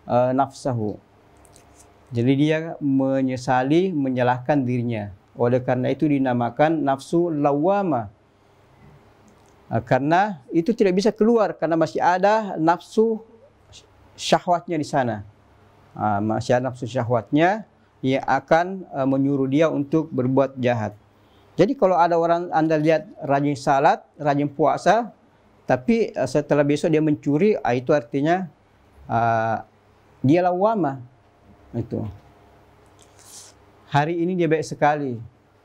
nafsahu. Jadi dia menyesali, menyalahkan dirinya. Oleh karena itu dinamakan nafsu lawamah. Karena itu tidak bisa keluar karena masih ada nafsu syahwatnya di sana. Masih ada nafsu syahwatnya yang akan menyuruh dia untuk berbuat jahat. Jadi kalau ada orang Anda lihat rajin salat, rajin puasa, tapi setelah besok dia mencuri, itu artinya dia lawamah. Itu. Hari ini dia baik sekali.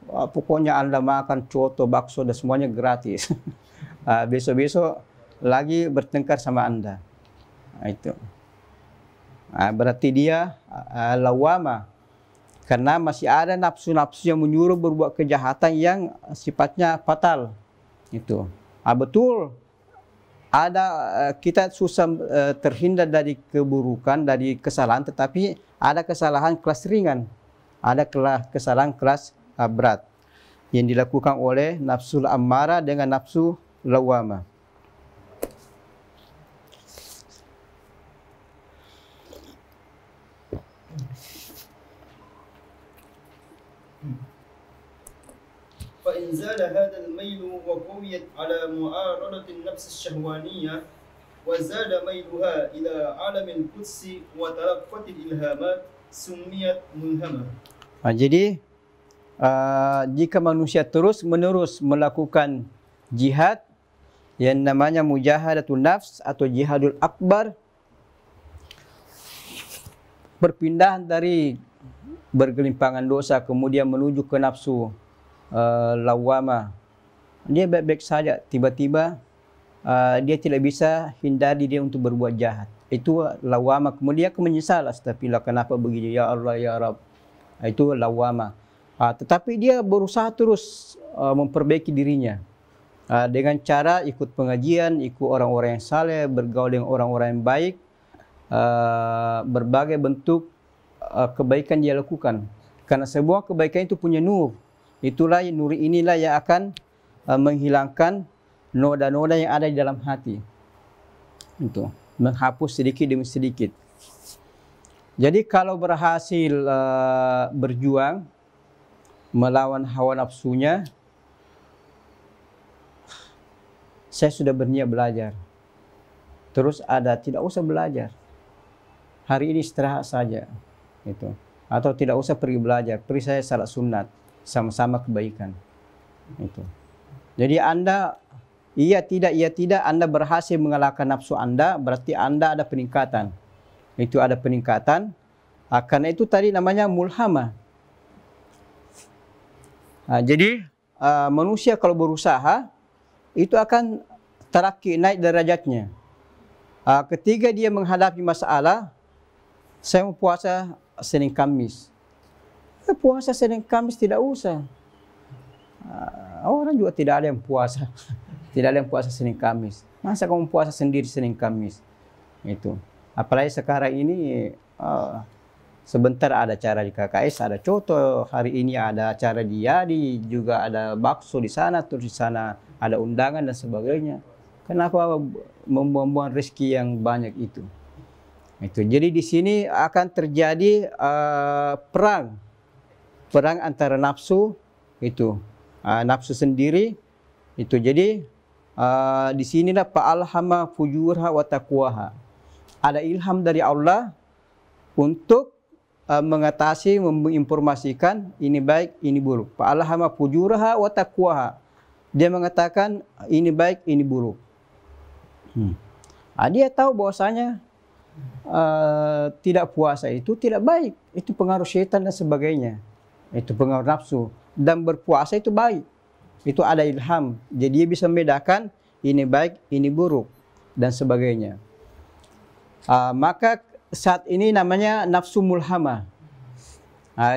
Pokoknya Anda makan coto, bakso dan semuanya gratis. Besok-besok lagi bertengkar sama Anda. Itu. Berarti dia lawamah. Karena masih ada nafsu-nafsu yang menyuruh berbuat kejahatan yang sifatnya fatal. Itu. Betul. Ada kita susah terhindar dari keburukan, dari kesalahan, tetapi ada kesalahan kelas ringan. Ada kesalahan kelas berat yang dilakukan oleh nafsu ammarah dengan nafsu lawamah. فإن زال هذا الميل وقويت على معارضة النفس الشهوانية وزاد ميلها إلى عالم القدس وتلقت الإلهامات سميت ملهمة. Jadi jika manusia terus-menerus melakukan jihad yang namanya mujahadatun nafs atau jihadul akbar, perpindahan dari bergelimpangan dosa kemudian menuju ke nafsu lawamah, dia baik-baik saja, tiba-tiba dia tidak bisa hindari dia untuk berbuat jahat. Itu lawamah. Kemudian menyesal, astagfirullah, kenapa begini, ya Allah, ya Rabb. Itu lawamah. Tetapi dia berusaha terus memperbaiki dirinya dengan cara ikut pengajian, ikut orang-orang yang saleh, bergaul dengan orang-orang yang baik, berbagai bentuk kebaikan dia lakukan. Karena sebuah kebaikan itu punya nur. Itulah nur inilah yang akan menghilangkan noda-noda yang ada di dalam hati. Itu menghapus sedikit demi sedikit. Jadi kalau berhasil berjuang melawan hawa nafsunya, saya sudah berniat belajar. Terus ada tidak usah belajar. Hari ini istirahat saja. Itu. Atau tidak usah pergi belajar, pergi saya salat sunat. Sama-sama kebaikan. Itu. Jadi Anda iya tidak Anda berhasil mengalahkan nafsu Anda, berarti Anda ada peningkatan. Itu ada peningkatan. Karena itu tadi namanya mulhamah. Jadi manusia kalau berusaha itu akan terakki, naik derajatnya. Ketika dia menghadapi masalah, saya mau puasa Senin Kamis. Puasa Senin Kamis tidak usah. Orang juga tidak ada yang puasa. Tidak ada yang puasa Senin Kamis. Masa kamu puasa sendiri Senin Kamis? Itu. Apalagi sekarang ini sebentar ada acara di KKS, ada coto. Hari ini ada acara di Yadi, juga ada bakso di sana, terus di sana ada undangan dan sebagainya. Kenapa membuang-buang rezeki yang banyak itu? Itu. Jadi di sini akan terjadi perang antara nafsu itu, nafsu sendiri itu. Jadi di sinilah fa'alhama fujurha wa taqwaha. Ada ilham dari Allah untuk mengatasi, menginformasikan ini baik, ini buruk. Fa'alhama fujurha wa taqwaha. Dia mengatakan ini baik, ini buruk. Dia tahu bahwasanya tidak puasa itu tidak baik, itu pengaruh syaitan dan sebagainya. Itu pengaruh nafsu. Dan berpuasa itu baik. Itu ada ilham. Jadi dia bisa membedakan ini baik, ini buruk dan sebagainya. Maka saat ini namanya nafsu mulhamah.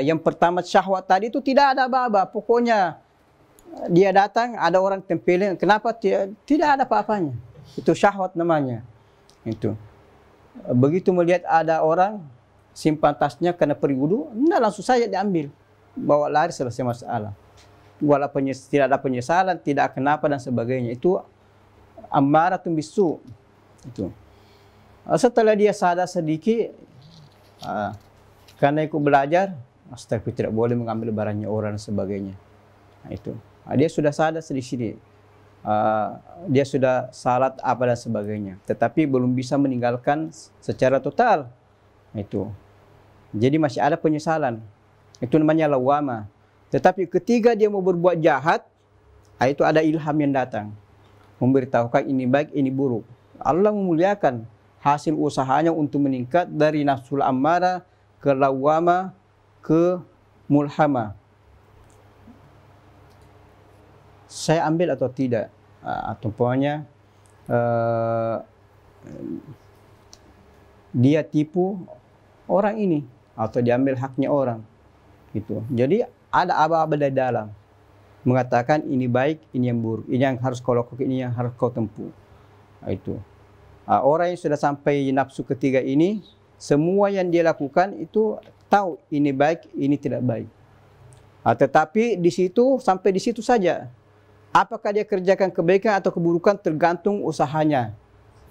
Yang pertama syahwat tadi itu tidak ada apa-apa. Pokoknya dia datang, ada orang tempelin. Kenapa? Tidak ada apa-apanya. Itu syahwat namanya. Itu. Begitu melihat ada orang simpan tasnya karena pergi wudu, langsung saja diambil. Bawa lari, selesai masalah. Walaupun tidak ada penyesalan, tidak kenapa dan sebagainya. Itu ammaratun bisu. Itu. Setelah dia sadar sedikit, Karena ikut belajar, astagfirullah, tidak boleh mengambil barangnya orang dan sebagainya. Nah, itu. Dia sudah sadar di sini. Dia sudah salat apa dan sebagainya. Tetapi belum bisa meninggalkan secara total. Itu. Jadi masih ada penyesalan. Itu namanya lawama. Tetapi ketika dia mau berbuat jahat, itu ada ilham yang datang. Memberitahukan ini baik, ini buruk. Allah memuliakan hasil usahanya untuk meningkat dari nafsul ammara ke lawama ke mulhama. Saya ambil atau tidak? Atau pokoknya dia tipu orang ini atau diambil haknya orang. Gitu. Jadi ada aba-aba dari dalam mengatakan ini baik, ini yang buruk, ini yang harus kau lakukan, ini yang harus kau tempuh. Itu. Orang yang sudah sampai nafsu ketiga ini, semua yang dia lakukan itu tahu ini baik, ini tidak baik. Tetapi di situ sampai di situ saja. Apakah dia kerjakan kebaikan atau keburukan tergantung usahanya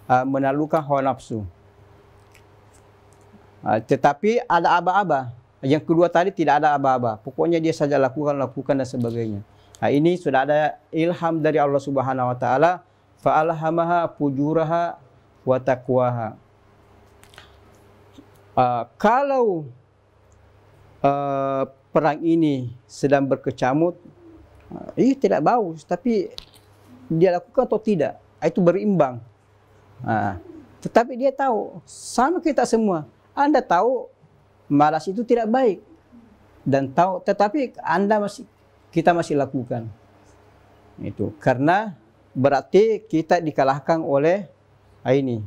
menaklukkan hawa nafsu. Tetapi ada aba-aba. Yang kedua tadi tidak ada aba-aba. Pokoknya dia saja lakukan dan sebagainya. Ini sudah ada ilham dari Allah Subhanahu wa taala, fa'alhamaha fujuraha wa taqwaha. Kalau perang ini sedang berkecamuk, tidak bagus, tapi dia lakukan atau tidak, itu berimbang. Tetapi dia tahu, sama kita semua. Anda tahu malas itu tidak baik dan tahu, tetapi kita masih lakukan. Itu karena berarti kita dikalahkan oleh ini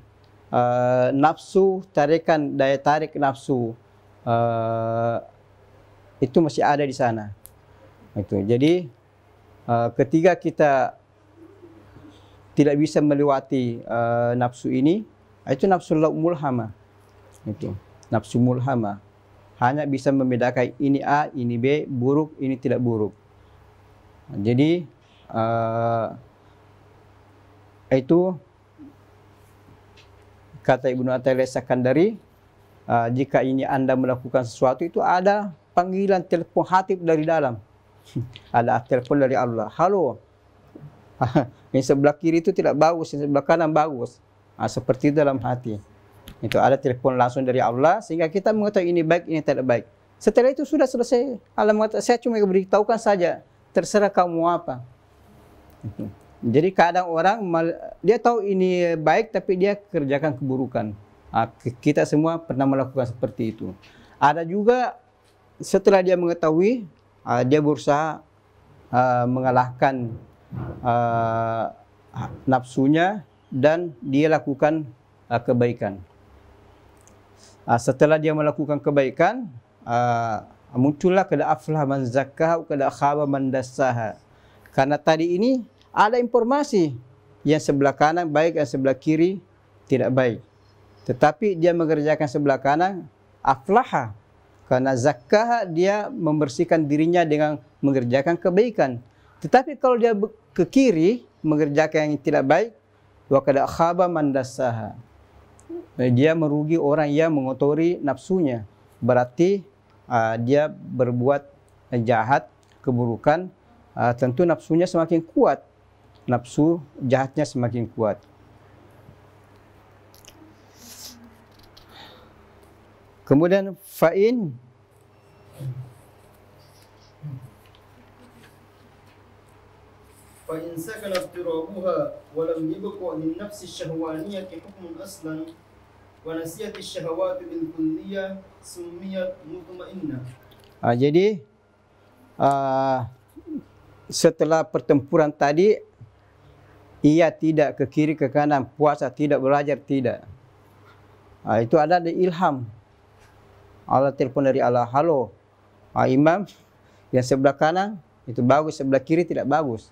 nafsu, tarikan daya tarik nafsu itu masih ada di sana. Itu jadi ketika kita tidak bisa melewati nafsu ini, itu nafsu mulhama. Itu nafsu mulhama hanya bisa membedakan ini A, ini B, buruk, ini tidak buruk. Jadi itu kata Ibnu Athaillah Sakandari, jika ini Anda melakukan sesuatu itu ada panggilan telepon hatib dari dalam. Ada telepon dari Allah. Halo. Yang sebelah kiri itu tidak bagus, yang sebelah kanan bagus. Seperti dalam hati. Itu ada telepon langsung dari Allah sehingga kita mengetahui ini baik, ini tidak baik. Setelah itu sudah selesai. Allah mengatakan, saya cuma beritahukan saja, terserah kamu apa. Itu. Jadi kadang orang dia tahu ini baik tapi dia kerjakan keburukan. Kita semua pernah melakukan seperti itu. Ada juga setelah dia mengetahui, dia berusaha mengalahkan nafsunya dan dia lakukan kebaikan. Setelah dia melakukan kebaikan, muncullah kada aflah man zakkaha kada khaba man dassaha. Karena tadi ini ada informasi yang sebelah kanan baik, yang sebelah kiri tidak baik. Tetapi dia mengerjakan sebelah kanan, aflaha. Karena zakkaha dia membersihkan dirinya dengan mengerjakan kebaikan. Tetapi kalau dia ke kiri mengerjakan yang tidak baik, wa kada khaba man dassaha. Dia merugi orang yang mengotori nafsunya. Berarti dia berbuat jahat, keburukan, tentu nafsunya semakin kuat. Nafsu jahatnya semakin kuat. Kemudian fa'in sakana iftirabuha wa lam yabqa lin nafsi ash-shahwaniyah hukmun aslan wa nasiyat ash-shahawat bil kulliyah summiyat mutma'innah. Jadi setelah pertempuran tadi, ia tidak ke kiri ke kanan, puasa tidak, belajar tidak. Itu ada di ilham. Allah telepon dari Allah, halo imam, yang sebelah kanan itu bagus, sebelah kiri tidak bagus.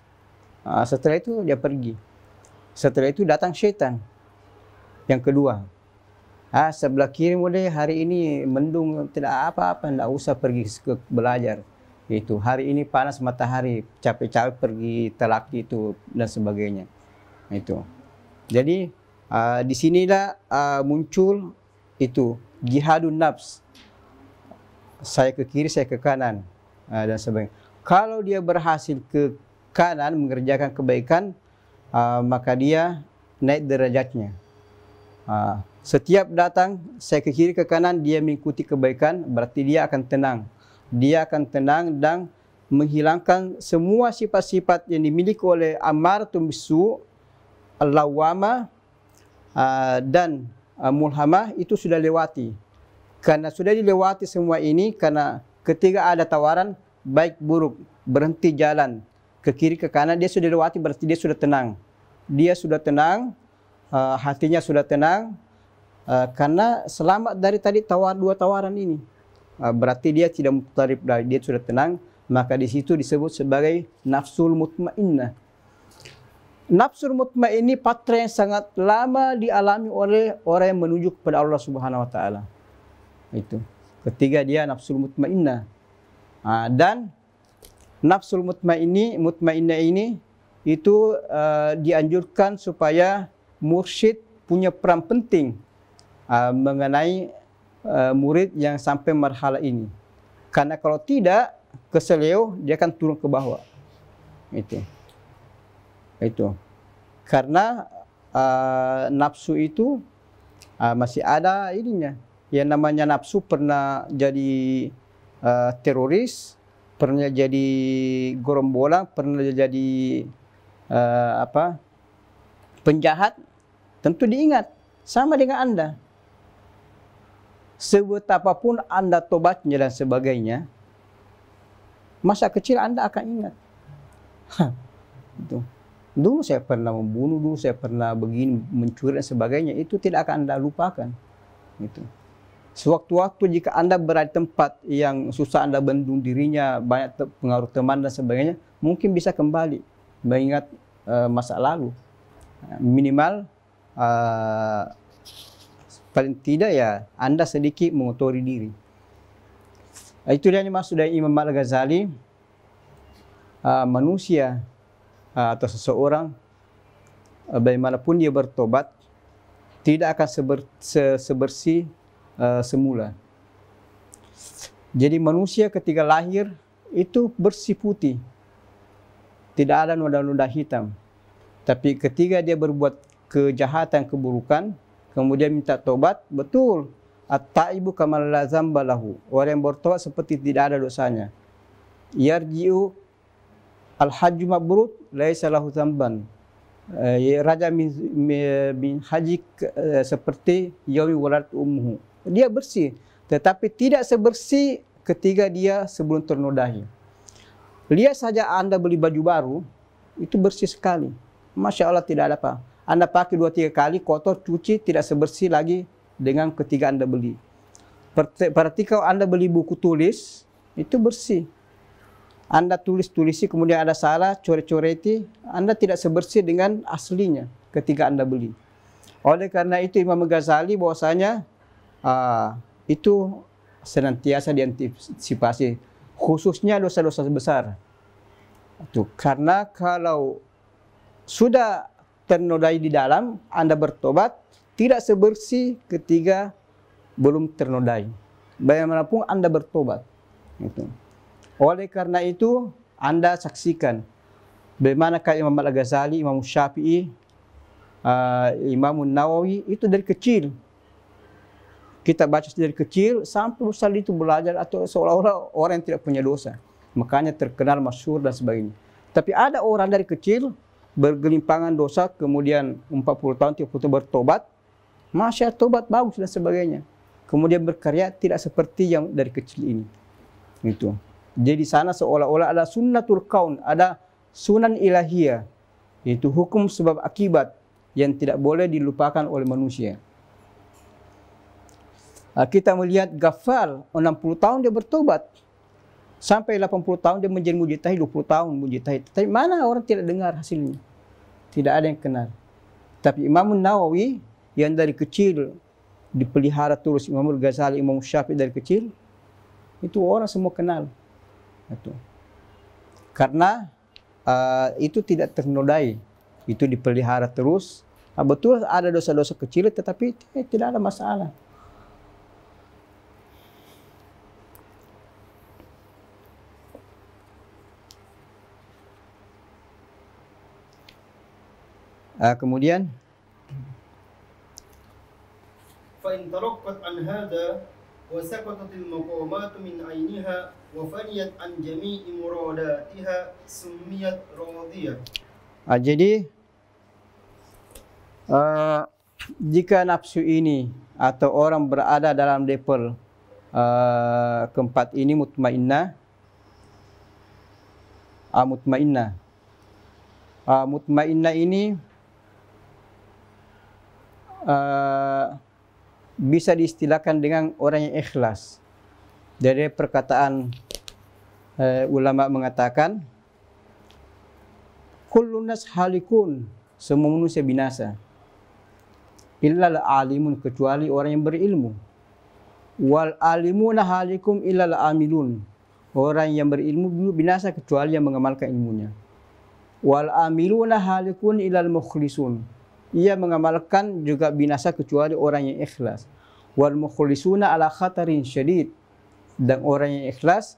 Setelah itu dia pergi. Setelah itu datang syaitan yang kedua. Sebelah kiri mulai hari ini mendung, tidak apa-apa, tidak usah pergi ke belajar. Itu hari ini panas matahari, capek-capek pergi telaki itu dan sebagainya. Itu. Jadi di sinilah muncul itu jihadun nafs. Saya ke kiri, saya ke kanan, dan sebagainya. Kalau dia berhasil ke kanan mengerjakan kebaikan, maka dia naik derajatnya. Setiap datang saya ke kiri ke kanan, dia mengikuti kebaikan, berarti dia akan tenang. Dia akan tenang dan menghilangkan semua sifat-sifat yang dimiliki oleh ammaratun bisu, al-lawwamah, dan mulhamah, itu sudah lewati. Karena sudah dilewati semua ini, karena ketika ada tawaran baik buruk, berhenti jalan ke kiri ke kanan, dia sudah lewati, berarti dia sudah tenang. Dia sudah tenang, hatinya sudah tenang, karena selamat dari tadi dua tawaran ini. Berarti dia tidak mutarib, dia sudah tenang, maka di situ disebut sebagai nafsul mutmainnah. Nafsul mutmainnah ini patra yang sangat lama dialami oleh orang yang menuju kepada Allah Subhanahu wa taala. Itu ketiga dia nafsul mutmainnah. Dan nafsul mutmainnah ini itu dianjurkan supaya mursyid punya peran penting mengenai murid yang sampai marhala ini. Karena kalau tidak, keseleo, dia akan turun ke bawah. Itu. Karena nafsu itu masih ada ininya. Yang namanya nafsu pernah jadi teroris, pernah jadi gerombolan, pernah jadi penjahat. Tentu diingat, sama dengan Anda. Sebetapapun Anda tobatnya dan sebagainya, masa kecil Anda akan ingat. Itu. Dulu saya pernah membunuh, dulu saya pernah begini, mencuri dan sebagainya. Itu tidak akan Anda lupakan. Itu. Sewaktu-waktu jika Anda berada di tempat yang susah Anda bendung dirinya, banyak pengaruh teman dan sebagainya, mungkin bisa kembali mengingat masa lalu. Minimal paling tidak ya Anda sedikit mengotori diri. Itu yang dimaksud dari Imam Al-Ghazali. Manusia atau seseorang bagaimanapun dia bertobat tidak akan sebersih semula. Jadi manusia ketika lahir itu bersih putih, tidak ada noda-noda hitam. Tapi ketika dia berbuat kejahatan, keburukan, kemudian minta tobat, betul. At-taibu kamal la dzamba lahu. Orang yang bertobat seperti tidak ada dosanya. Yarji'u al-hajju mabrur laisa lahu dzamban. Raja min haji seperti yaumi waladat ummuhu. Dia bersih, tetapi tidak sebersih ketika dia sebelum ternodai. Lihat saja Anda beli baju baru, itu bersih sekali. Masya Allah, tidak ada apa. Anda pakai 2-3 kali, kotor, cuci, tidak sebersih lagi dengan ketika Anda beli. Berarti kalau Anda beli buku tulis, itu bersih. Anda tulis-tulisi, kemudian ada salah, coret-coreti, Anda tidak sebersih dengan aslinya ketika Anda beli. Oleh karena itu Imam Ghazali bahwasanya itu senantiasa diantisipasi, khususnya dosa-dosa besar. Itu karena kalau sudah ternodai di dalam, Anda bertobat, tidak sebersih ketika belum ternodai. Bagaimanapun Anda bertobat. Itu. Oleh karena itu, Anda saksikan bagaimana Imam Al-Ghazali, Imam Syafi'i, Imam Nawawi, itu dari kecil. Kita baca dari kecil, sampai besar itu belajar, atau seolah-olah orang yang tidak punya dosa. Makanya terkenal, masyhur dan sebagainya. Tapi ada orang dari kecil, bergelimpangan dosa, kemudian 40 tahun, 30 tahun bertobat, masya tobat bagus dan sebagainya. Kemudian berkarya tidak seperti yang dari kecil ini. Itu. Jadi sana seolah-olah ada sunnatul kaun, ada sunan ilahiyah, yaitu hukum sebab akibat yang tidak boleh dilupakan oleh manusia. Kita melihat Ghaffal, 60 tahun dia bertobat. Sampai 80 tahun dia menjadi mujtahid, 20 tahun mujtahid. Tapi mana orang tidak dengar hasilnya? Tidak ada yang kenal. Tapi Imam Nawawi yang dari kecil dipelihara terus, Imam Ghazali, Imam Syafi'i dari kecil, itu orang semua kenal. Itu. Karena itu tidak ternodai, itu dipelihara terus. Betul ada dosa-dosa kecil, tetapi tidak ada masalah. Kemudian فإن تركت عن هذا وسقطت المقامات من عينها وفنيت عن جميع مراداتها سميت راضية. Jadi jika nafsu ini atau orang berada dalam level keempat ini mutmainnah, mutmainnah ini bisa diistilahkan dengan orang yang ikhlas. Dari perkataan ulama mengatakan, kullun nas halikun, semua manusia binasa. Illal alimun, kecuali orang yang berilmu. Wal alimuna halikum illal amilun, orang yang berilmu binasa kecuali yang mengamalkan ilmunya. Wal amiluna halikun illal mukhlisun, ia mengamalkan juga binasa kecuali orang yang ikhlas. Wal mukhlisuna ala khatarin syadid, dan orang yang ikhlas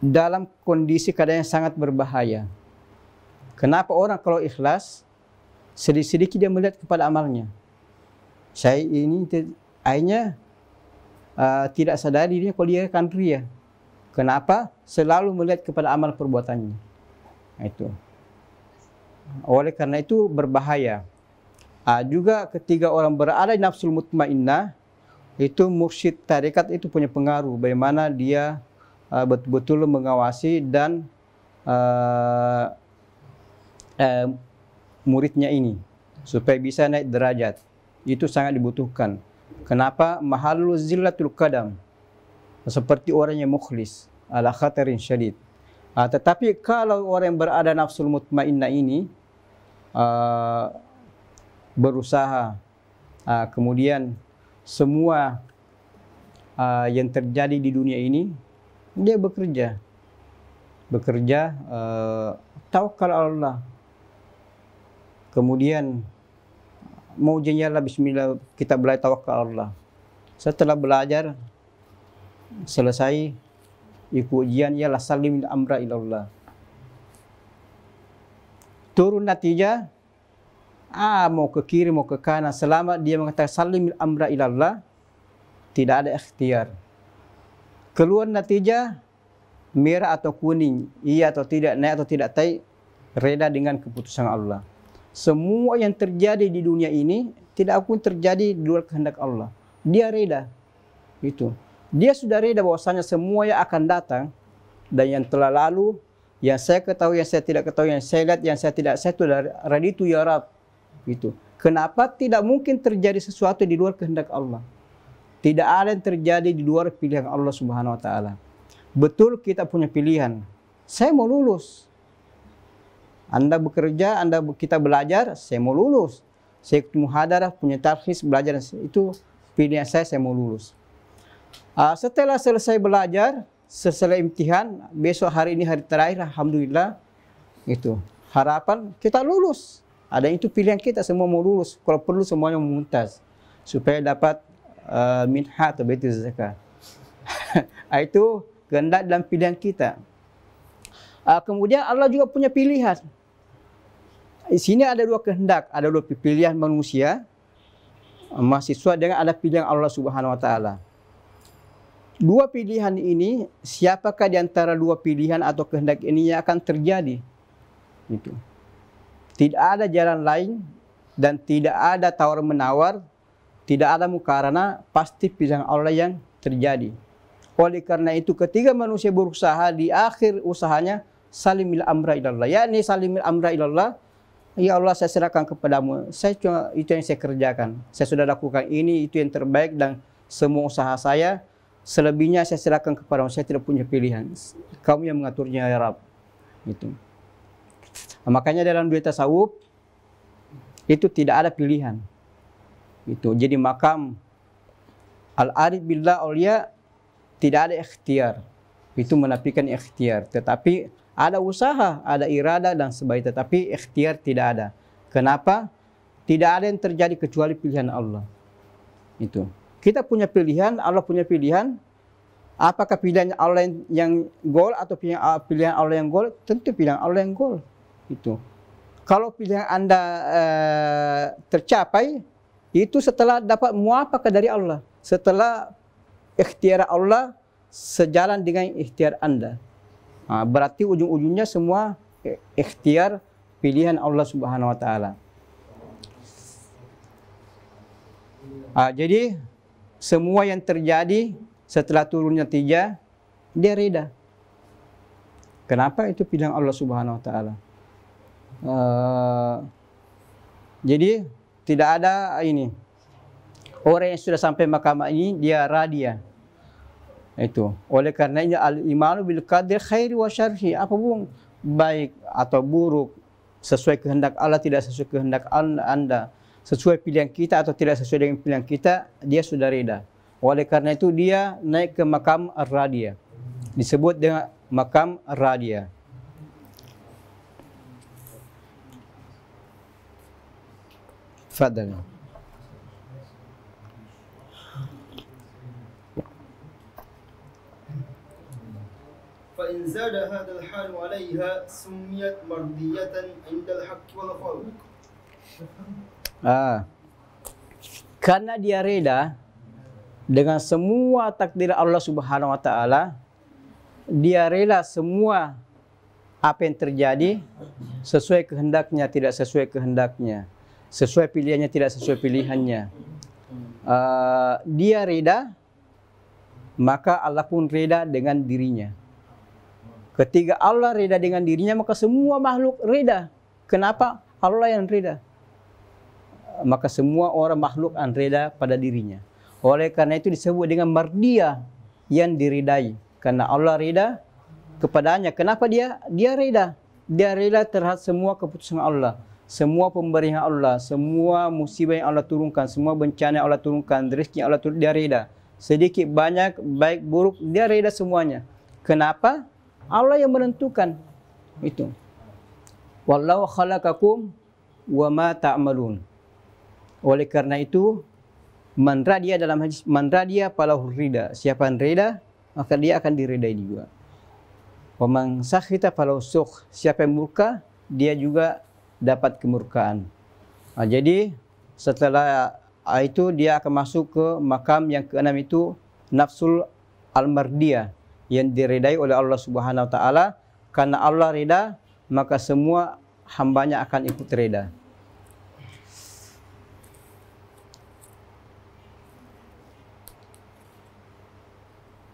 dalam kondisi keadaan yang sangat berbahaya. Kenapa orang kalau ikhlas sedikit-sedikit dia melihat kepada amalnya? Saya ini akhirnya tidak sadari dirinya kalau dia akan ria. Kenapa? Selalu melihat kepada amal perbuatannya. Itu. Oleh karena itu berbahaya. Juga ketika orang berada di nafsul mutmainnah, itu mursyid tarekat itu punya pengaruh bagaimana dia betul-betul mengawasi dan muridnya ini supaya bisa naik derajat. Itu sangat dibutuhkan. Kenapa? Mahalul zillatul qadam, seperti orang yang mukhlis ala khatarin syadid. Tetapi kalau orang yang berada nafsul mutmainnah ini berusaha, kemudian semua yang terjadi di dunia ini dia bekerja tawakal Allah. Kemudian mau jenyalah bismillah, kita belajar tawakal Allah. Setelah belajar selesai ikut ujian, ialah salimil amra ilallah. Turun natijah, mau ke kiri mau ke kanan, selama dia mengatakan salimil amra ilallah, tidak ada ikhtiar. Keluar natijah merah atau kuning, iya atau tidak, naik atau tidak, reda dengan keputusan Allah. Semua yang terjadi di dunia ini tidak akan terjadi di luar kehendak Allah. Dia reda. Itu. Dia sudah reda bahwasanya semua yang akan datang dan yang telah lalu, yang saya ketahui, yang saya tidak ketahui, yang saya lihat, yang saya tidak, saya sudah raditu ya Rab. Itu. Kenapa? Tidak mungkin terjadi sesuatu di luar kehendak Allah. Tidak ada yang terjadi di luar pilihan Allah Subhanahu wa taala. Betul kita punya pilihan. Saya mau lulus. Anda bekerja, kita belajar, saya mau lulus. Saya ikut muhadarah, punya tarhis, belajar, itu pilihan saya mau lulus. Setelah selesai belajar, selesai imtihan, besok hari ini hari terakhir, alhamdulillah, itu harapan kita lulus. Ada itu pilihan kita, semua mau lulus. Kalau perlu semuanya mumtaz supaya dapat minha atau baitul zakat. Itu kehendak dalam pilihan kita. Kemudian Allah juga punya pilihan. Di sini ada dua kehendak, ada dua pilihan manusia, mahasiswa dengan ada pilihan Allah Subhanahu wa taala. Dua pilihan ini, siapakah di antara dua pilihan atau kehendak ini yang akan terjadi? Itu. Tidak ada jalan lain dan tidak ada tawar-menawar, tidak ada mukarana, pasti pilihan Allah yang terjadi. Oleh karena itu ketika manusia berusaha, di akhir usahanya salimil amra ilallah, yakni salimil amra ilallah, ya Allah saya serahkan kepadamu, saya cuma itu yang saya kerjakan, saya sudah lakukan ini, itu yang terbaik dan semua usaha saya, selebihnya saya serahkan kepadamu, saya tidak punya pilihan, kamu yang mengaturnya ya Rabb. Itu. Makanya dalam dunia tasawuf itu tidak ada pilihan. Itu. Jadi makam al-arif billah aulia tidak ada ikhtiar. Itu menafikan ikhtiar. Tetapi ada usaha, ada irada dan sebagainya. Tetapi ikhtiar tidak ada. Kenapa? Tidak ada yang terjadi kecuali pilihan Allah. Itu. Kita punya pilihan, Allah punya pilihan. Apakah pilihan Allah yang gol atau pilihan Allah yang gol? Tentu pilihan Allah yang gol. Itu. Kalau pilihan Anda tercapai, itu setelah dapat muafakah dari Allah, setelah ikhtiar Allah sejalan dengan ikhtiar Anda. Berarti ujung-ujungnya semua ikhtiar pilihan Allah Subhanahu wa taala. Jadi semua yang terjadi setelah turunnya 3, dia reda. Kenapa? Itu pilihan Allah Subhanahu wa taala. Jadi tidak ada ini. Orang yang sudah sampai makam ini dia radia. Itu. Oleh karenanya al-imanu bil qadri khairi wa syarri, apapun baik atau buruk, sesuai kehendak Allah tidak sesuai kehendak Anda, sesuai pilihan kita atau tidak sesuai dengan pilihan kita, dia sudah reda. Oleh karena itu dia naik ke makam ar-radia. Disebut dengan makam ar-radia. Tafadhal. فإن زاد هذا الحال عليها سميت مرضية عند الحق والخلق. Karena dia reda dengan semua takdir Allah Subhanahu wa taala, dia rela semua apa yang terjadi sesuai kehendaknya, tidak sesuai kehendaknya, sesuai pilihannya, tidak sesuai pilihannya. Dia reda, maka Allah pun reda dengan dirinya. Ketika Allah reda dengan dirinya, maka semua makhluk reda. Kenapa? Allah yang reda. Maka semua orang makhluk akan reda pada dirinya. Oleh karena itu disebut dengan mardiyah, yang diridai. Karena Allah reda kepadanya. Kenapa dia reda? Dia reda terhadap semua keputusan Allah, semua pemberian Allah, semua musibah yang Allah turunkan, semua bencana yang Allah turunkan, rezeki yang Allah turunkan, dia reda. Sedikit banyak, baik buruk, dia reda semuanya. Kenapa? Allah yang menentukan itu. Wallahu khalaqakum wa ma ta'malun. Oleh karena itu, man radiya dalam hadis, man radiya falahu rida. Siapa yang reda, maka dia akan diredai juga. Wa man sakhita falahu sukh. Siapa yang murka, dia juga dapat kemurkaan. Jadi setelah itu dia akan masuk ke makam yang keenam, itu nafsul al-mardiyah, yang diredai oleh Allah Subhanahu wa taala. Karena Allah reda, maka semua hambanya akan ikut reda.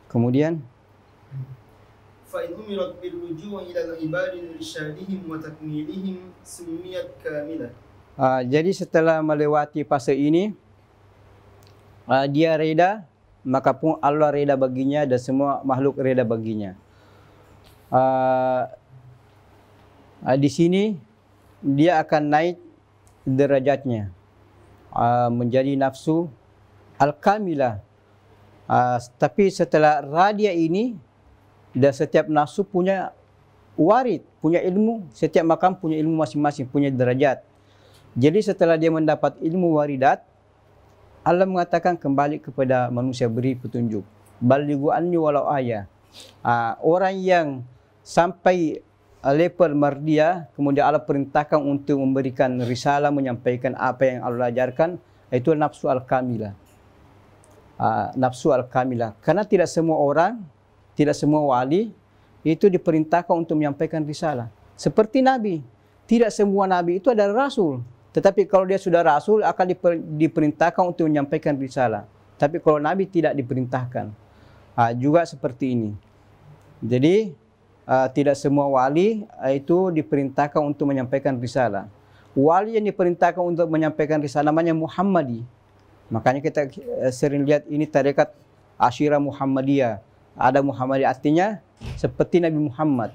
Kemudian فإن أمرت بالرجوع إلى العباد لإرشادهم وتكميلهم سميت كاملة. Jadi setelah melewati fase ini, dia reda, maka pun Allah reda baginya dan semua makhluk reda baginya. Di sini dia akan naik derajatnya menjadi nafsu al-kamilah. Tapi setelah radia ini, dan setiap nafsu punya warid, punya ilmu, setiap makam punya ilmu masing-masing, punya derajat. Jadi setelah dia mendapat ilmu waridat, Allah mengatakan kembali kepada manusia, beri petunjuk. Balighu anni walau ayah. Orang yang sampai level mardiyah, kemudian Allah perintahkan untuk memberikan risalah, menyampaikan apa yang Allah ajarkan, itu nafsu al-kamilah. Nafsu al-kamilah. Karena tidak semua orang, tidak semua wali itu diperintahkan untuk menyampaikan risalah. Seperti Nabi. Tidak semua Nabi itu adalah Rasul. Tetapi kalau dia sudah Rasul, akan diperintahkan untuk menyampaikan risalah. Tapi kalau Nabi tidak diperintahkan. Juga seperti ini. Jadi, tidak semua wali itu diperintahkan untuk menyampaikan risalah. Wali yang diperintahkan untuk menyampaikan risalah namanya Muhammadi. Makanya kita sering lihat ini tarekat Asyirah Muhammadiyah. Ada Muhammadiyah, artinya seperti Nabi Muhammad.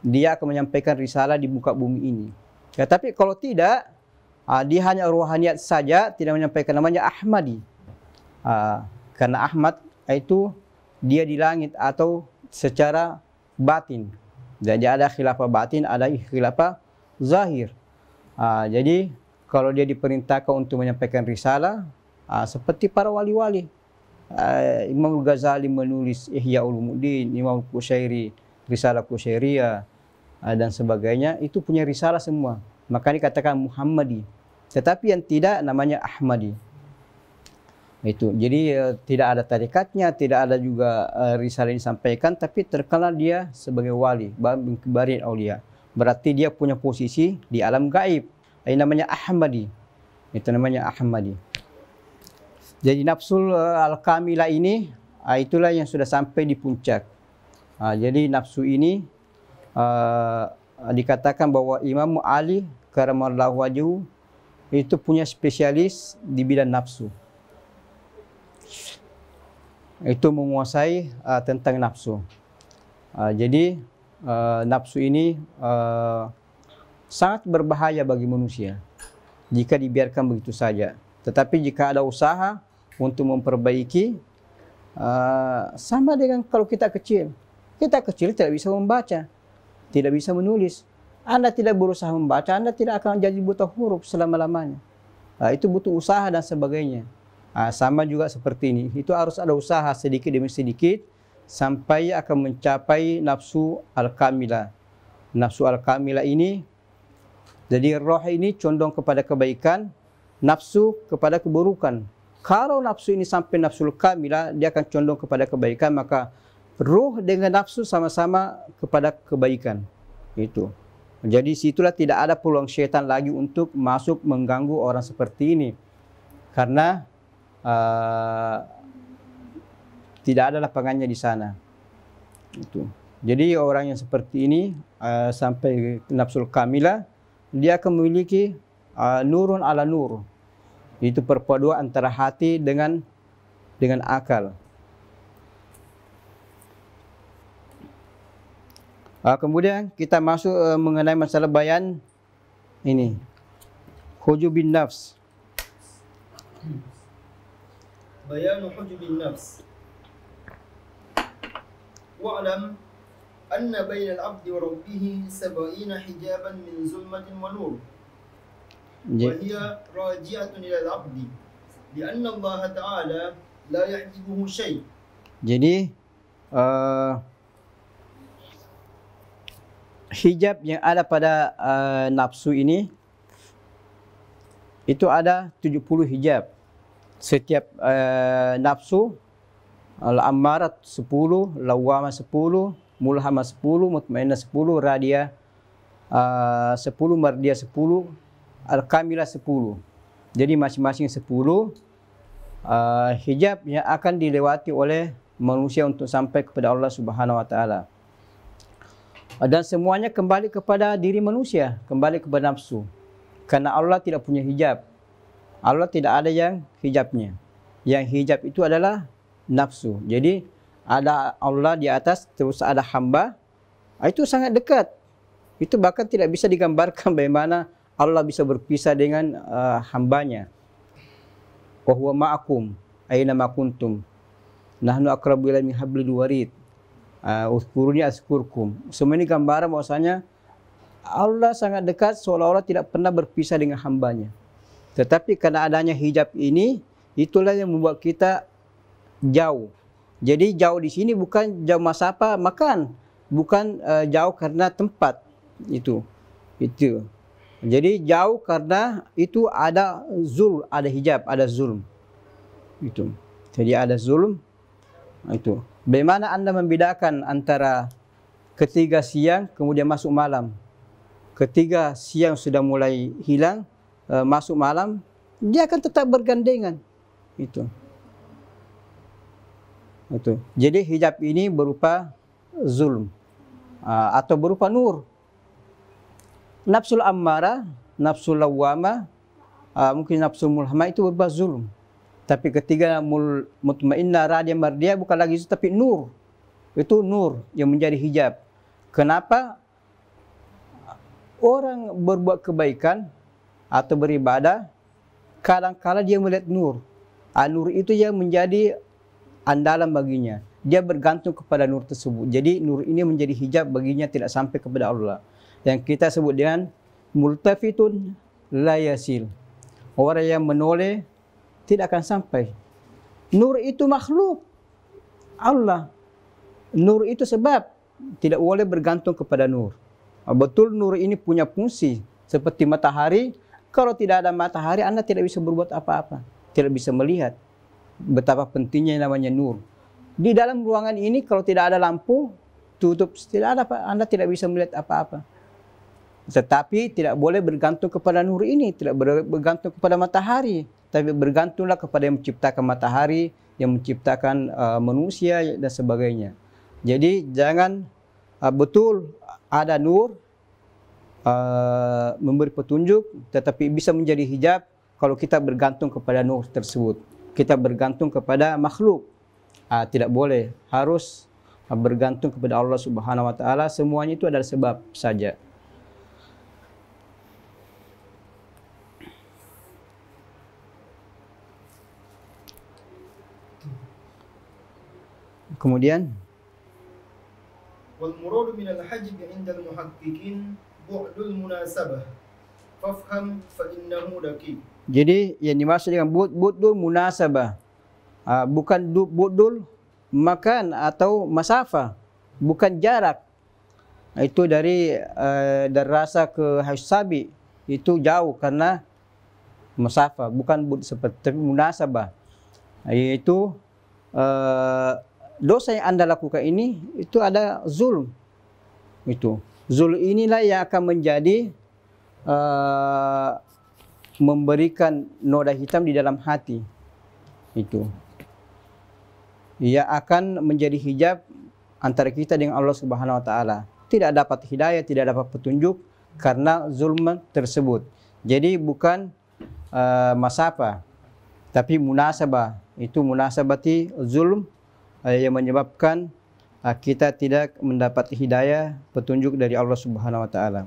Dia akan menyampaikan risalah di muka bumi ini. Ya, tapi kalau tidak, dia hanya ruhaniyat saja, tidak menyampaikan, namanya Ahmadi. Karena Ahmad itu dia di langit atau secara batin. Jadi ada khilafah batin, ada khilafah zahir. Jadi kalau dia diperintahkan untuk menyampaikan risalah, seperti para wali-wali. Imam Ghazali menulis Ihya Ulumuddin, Imam Qushairi Risalah Qushairiyah dan sebagainya, itu punya risalah semua. maka dikatakan Muhammadi. Tetapi yang tidak namanya Ahmadi. Itu. Jadi tidak ada tarikatnya, tidak ada juga risalah yang disampaikan, tapi terkenal dia sebagai wali, barin aulia. Berarti dia punya posisi di alam gaib. Ini namanya Ahmadi. Itu namanya Ahmadi. Jadi nafsul al-kamilah ini itulah yang sudah sampai di puncak. Jadi nafsu ini dikatakan bahwa Imam Ali karamallahu wajhu itu punya spesialis di bidang nafsu. Itu menguasai tentang nafsu. Jadi nafsu ini sangat berbahaya bagi manusia jika dibiarkan begitu saja. Tetapi jika ada usaha untuk memperbaiki, sama dengan kalau kita kecil. Kita kecil tidak bisa membaca, tidak bisa menulis. Anda tidak berusaha membaca, Anda tidak akan jadi buta huruf selama-lamanya. Itu butuh usaha dan sebagainya. Sama juga seperti ini. Itu harus ada usaha sedikit demi sedikit sampai akan mencapai nafsu al-kamilah. Nafsu al-kamilah ini, jadi roh ini condong kepada kebaikan, nafsu kepada keburukan. Kalau nafsu ini sampai nafsu al-kamilah, dia akan condong kepada kebaikan, maka roh dengan nafsu sama-sama kepada kebaikan. Itu. Jadi situlah tidak ada peluang syaitan lagi untuk masuk mengganggu orang seperti ini. Karena tidak ada lapangannya di sana. Itu. Jadi orang yang seperti ini sampai nafsul kamilah, dia akan memiliki nurun ala nur. Itu perpaduan antara hati dengan akal. Kemudian kita masuk mengenai masalah bayan ini, hujubin nafs. بيان حجب النفس واعلم أن بين العبد وربه 70 حجابا من ظلمة ونور وهي راجعة إلى العبد لأن الله تعالى لا يحجبه شيء. Jadi hijab yang ada pada nafsu ini itu ada 70 hijab. Setiap nafsu, al-ammarat 10, lawamah 10, mulhamah 10, mutmainnah 10, radiyah 10, mardiyah 10, al-kamilah 10. Jadi masing-masing 10 hijab yang akan dilewati oleh manusia untuk sampai kepada Allah Subhanahu wa taala. Dan semuanya kembali kepada diri manusia, kembali kepada nafsu. Karena Allah tidak punya hijab. Allah tidak ada yang hijabnya. Yang hijab itu adalah nafsu. Jadi ada Allah di atas, terus ada hamba. Itu sangat dekat. Itu bahkan tidak bisa digambarkan bagaimana Allah bisa berpisah dengan hambanya. Wa huwa ma'akum aina ma kuntum. Nahnu aqrabu ilaihi min hablil warid. Uzkuruni azkurkum. Semua ini gambaran bahwasanya Allah sangat dekat, seolah-olah tidak pernah berpisah dengan hambanya. Tetapi karena adanya hijab ini, itulah yang membuat kita jauh. Jadi jauh di sini bukan jauh masafa makan, bukan jauh karena tempat itu. Jadi jauh karena itu ada zulm, ada hijab, ada zulm. Itu. Jadi ada zulm. Itu. Bagaimana Anda membedakan antara ketika siang kemudian masuk malam? Ketika siang sudah mulai hilang, masuk malam, dia akan tetap bergandengan. Itu. Jadi hijab ini berupa zulm atau berupa nur. Nafsul ammara, nafsul lawwama, mungkin nafsul mulhamah itu berupa zulm. Tapi ketika mutmainnah radiyah mardiyah bukan lagi itu, tapi nur. Itu nur yang menjadi hijab. Kenapa orang berbuat kebaikan atau beribadah, kadang-kala dia melihat nur. Nur itu yang menjadi andalan baginya. Dia bergantung kepada nur tersebut. Jadi nur ini menjadi hijab baginya, tidak sampai kepada Allah. Yang kita sebut dengan multafitun la yasil. Orang yang menoleh tidak akan sampai. Nur itu makhluk Allah. Nur itu sebab tidak boleh bergantung kepada nur. Betul nur ini punya fungsi Seperti matahari, kalau tidak ada matahari Anda tidak bisa berbuat apa-apa, tidak bisa melihat. Betapa pentingnya yang namanya nur. Di dalam ruangan ini kalau tidak ada lampu, tutup, tidak ada, Anda tidak bisa melihat apa-apa. Tetapi tidak boleh bergantung kepada nur ini, tidak bergantung kepada matahari, tapi bergantunglah kepada yang menciptakan matahari, yang menciptakan manusia dan sebagainya. Jadi jangan betul ada nur memberi petunjuk, tetapi bisa menjadi hijab kalau kita bergantung kepada nur tersebut. Kita bergantung kepada makhluk. Tidak boleh, harus bergantung kepada Allah Subhanahu wa taala. Semuanya itu adalah sebab saja. Kemudian wal muradu min al-hajb 'inda al-muhaqqiqin bu'dul munasabah fafham fa innahu daqiq. Jadi yang dimaksud dengan bu'dul munasabah bukan bu'dul makan atau masafah, bukan jarak. Itu dari rasa ke Haisabi itu jauh karena masafah, bukan seperti munasabah. Yaitu dosa yang Anda lakukan ini itu ada zulm. Itu zulm inilah yang akan menjadi memberikan noda hitam di dalam hati. Itu ia akan menjadi hijab antara kita dengan Allah Subhanahu wa taala. Tidak dapat hidayah, tidak dapat petunjuk karena zulm tersebut. Jadi bukan masafah, tapi munasabah. Itu munasabati zulm yang menyebabkan kita tidak mendapat hidayah, petunjuk dari Allah Subhanahu wa taala.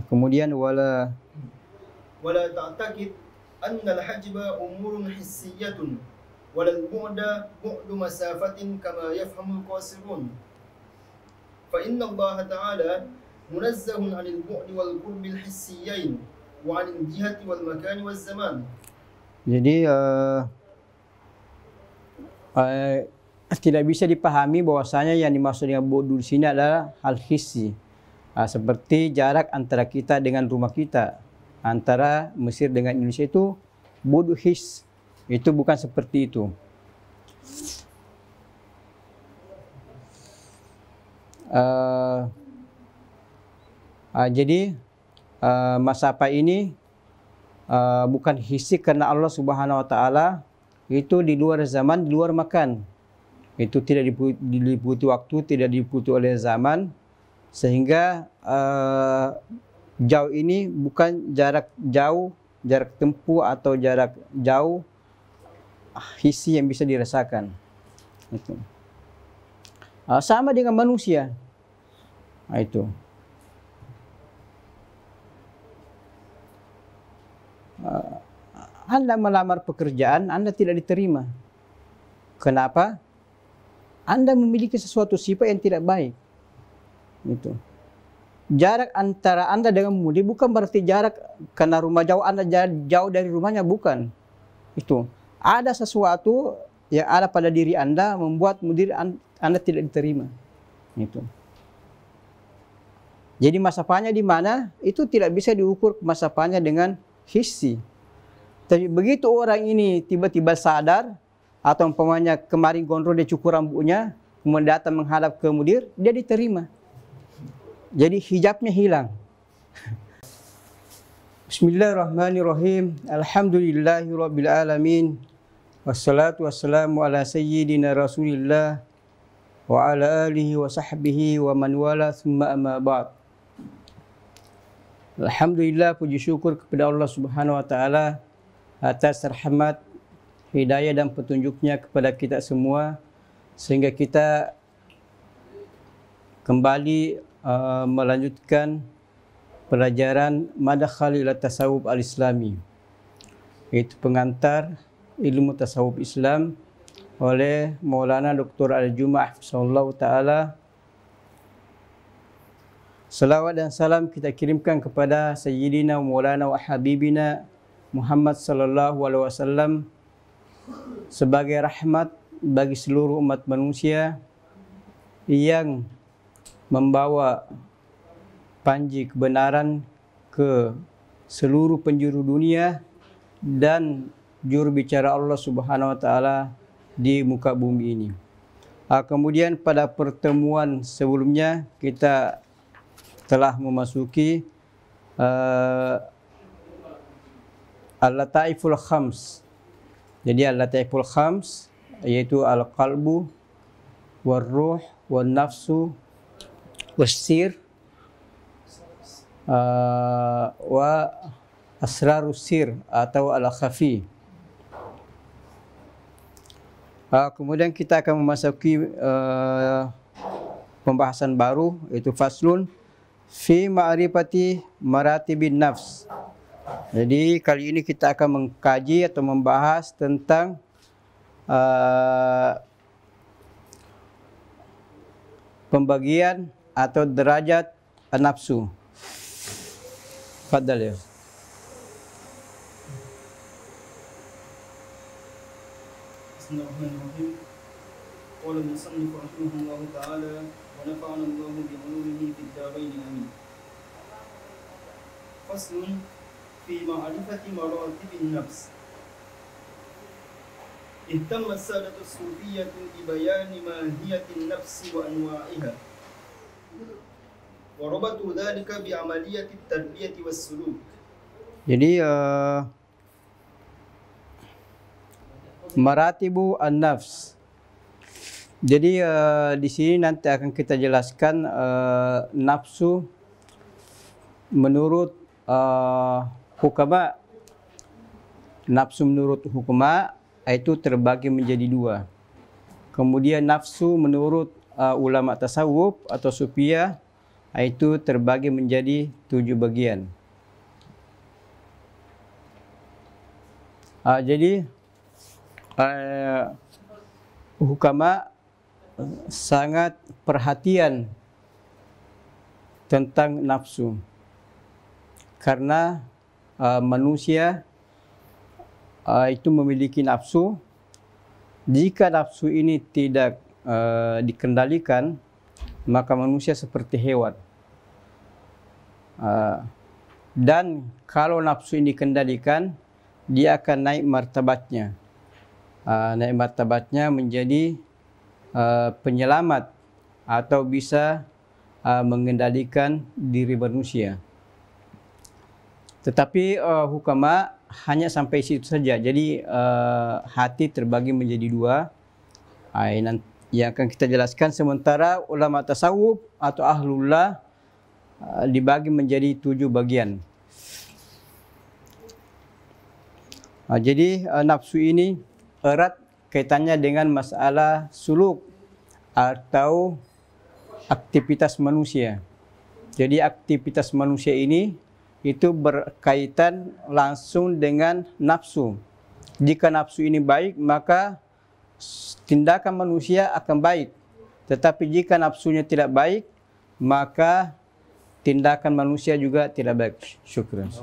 Kemudian wala ta'taqid anna al-hajba umurun hissiyatun wala al-bu'da bu'du masafatin kama yafhamu al-qasirun. Fa inna Allah ta'ala munazzahun 'anil bu'di wal qurbi al-hissiyain wa 'anil jihati wal makani waz zaman. Jadi tidak bisa dipahami bahwasanya yang dimaksud dengan bu'du di sini adalah hal hissi. Seperti jarak antara kita dengan rumah kita, antara Mesir dengan Indonesia itu bu'du his. Itu bukan seperti itu. Jadi masafah ini bukan hissi karena Allah Subhanahu wa taala itu di luar zaman, di luar makan. Itu tidak diliputi waktu, tidak diliputi oleh zaman, sehingga jauh ini bukan jarak jauh, jarak tempuh atau jarak jauh hissi yang bisa dirasakan. Itu sama dengan manusia. Itu Anda melamar pekerjaan, Anda tidak diterima. Kenapa? Anda memiliki sesuatu sifat yang tidak baik. Itu jarak antara Anda dengan mudi bukan berarti jarak karena rumah jauh, Anda jauh dari rumahnya, bukan. Itu ada sesuatu yang ada pada diri Anda membuat mudir Anda tidak diterima. Itu. Jadi masafahnya di mana? Itu tidak bisa diukur masafahnya dengan hissi. Tapi begitu orang ini tiba-tiba sadar, atau umpamanya kemarin gondrong dia cukur rambutnya, kemudian datang menghadap ke mudir, dia diterima. Jadi hijabnya hilang. Bismillahirrahmanirrahim. Alhamdulillahirabbil alamin. Wassalatu wassalamu ala sayyidina Rasulillah wa ala alihi wa sahbihi wa man wala thumma amma ba'd. Alhamdulillah, puji syukur kepada Allah Subhanahu wa taala atas rahmat, hidayah dan petunjuknya kepada kita semua, sehingga kita kembali melanjutkan pelajaran Madakhal ila Tasawuf al-Islami, yaitu pengantar ilmu tasawuf Islam oleh Maulana Dr. Al-Juma' Hafizahullah Ta'ala. Salawat dan salam kita kirimkan kepada Sayyidina Maulana wa Habibina Muhammad sallallahu alaihi wasallam sebagai rahmat bagi seluruh umat manusia yang membawa panji kebenaran ke seluruh penjuru dunia dan juru bicara Allah Subhanahu wa taala di muka bumi ini. Kemudian pada pertemuan sebelumnya kita telah memasuki Al-Lataiful Khams. Jadi Al-Lataiful Khams yaitu al-qalbu, war-ruh, wan-nafsu, was-sir, wa asrarus sir atau al-khafi. Kemudian kita akan memasuki pembahasan baru, yaitu faslun fi ma'rifati maratibin nafs. Jadi kali ini kita akan mengkaji atau membahas tentang pembagian atau derajat nafsu. Fadhal ya. Bismillahirrahmanirrahim. Qala al-musannif rahimahullahu ta'ala wa nafa'ana Allahu bi 'ulumihi fid dharain amin. Faslun fi ma'rifati maratibin nafs. Ihtamma as-sadatu as-sufiyyah bi bayani mahiyatin nafsi wa anwa'iha. Wa rabatu dhalika bi 'amaliyati at-tarbiyati was-suluk. Jadi maratibu an-nafs. Jadi di sini nanti akan kita jelaskan nafsu menurut hukama. Nafsu menurut hukama itu terbagi menjadi dua. Kemudian nafsu menurut ulama tasawuf atau sufiyah itu terbagi menjadi 7 bagian. Jadi hukama sangat perhatian tentang nafsu, karena manusia itu memiliki nafsu. Jika nafsu ini tidak dikendalikan, maka manusia seperti hewan. Dan kalau nafsu ini dikendalikan, dia akan naik martabatnya. Naik martabatnya menjadi penyelamat atau bisa mengendalikan diri manusia. Tetapi hukama hanya sampai situ saja. Jadi hati terbagi menjadi 2. Yang akan kita jelaskan. Sementara ulama tasawuf atau ahlullah dibagi menjadi 7 bagian. Jadi nafsu ini erat kaitannya dengan masalah suluk atau aktivitas manusia. Jadi aktivitas manusia ini itu berkaitan langsung dengan nafsu. Jika nafsu ini baik, maka tindakan manusia akan baik. Tetapi jika nafsunya tidak baik, maka tindakan manusia juga tidak baik. Syukran.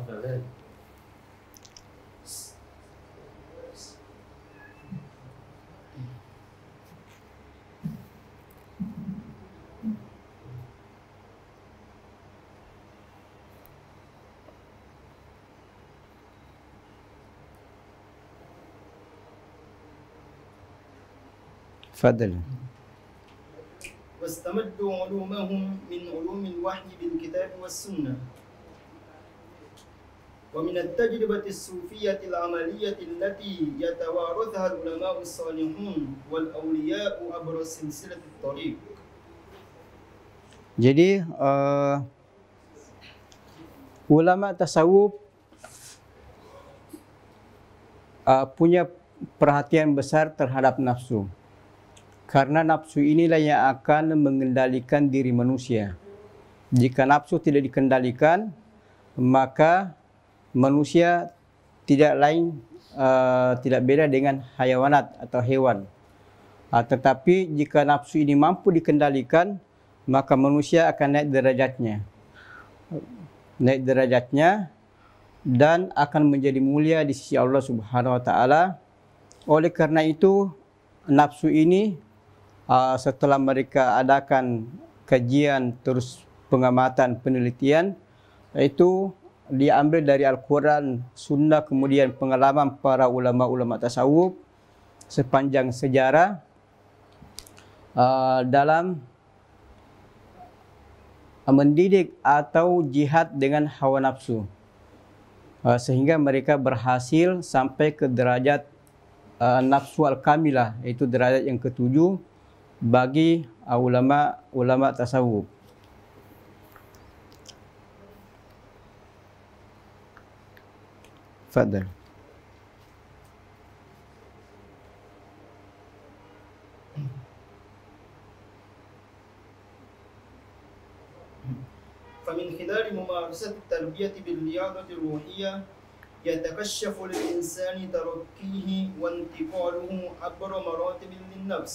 Fadl. واستمدوا علومهم من علوم الوحي بالكتاب والسنة ومن التجربة الصوفية العملية التي يتوارثها العلماء الصالحون والأولياء عبر سلسلة الطريق. Jadi ulama tasawuf punya perhatian besar terhadap nafsu. Karena nafsu inilah yang akan mengendalikan diri manusia. Jika nafsu tidak dikendalikan, maka manusia tidak beda dengan hayawanat atau hewan. Tetapi jika nafsu ini mampu dikendalikan, maka manusia akan naik derajatnya dan akan menjadi mulia di sisi Allah Subhanahu wa taala. Oleh karena itu, nafsu ini setelah mereka adakan kajian terus pengamatan penelitian, itu diambil dari Al-Quran, Sunnah, kemudian pengalaman para ulama-ulama tasawuf sepanjang sejarah dalam mendidik atau jihad dengan hawa nafsu, sehingga mereka berhasil sampai ke derajat nafsu al-kamilah, yaitu derajat yang ketujuh bagi ulama tasawuf. Fadhal. فمن خلال ممارسة التربية بالرياضة الروحية يتكشف للإنسان ترقيه وانتقاله عبر مراتب للنفس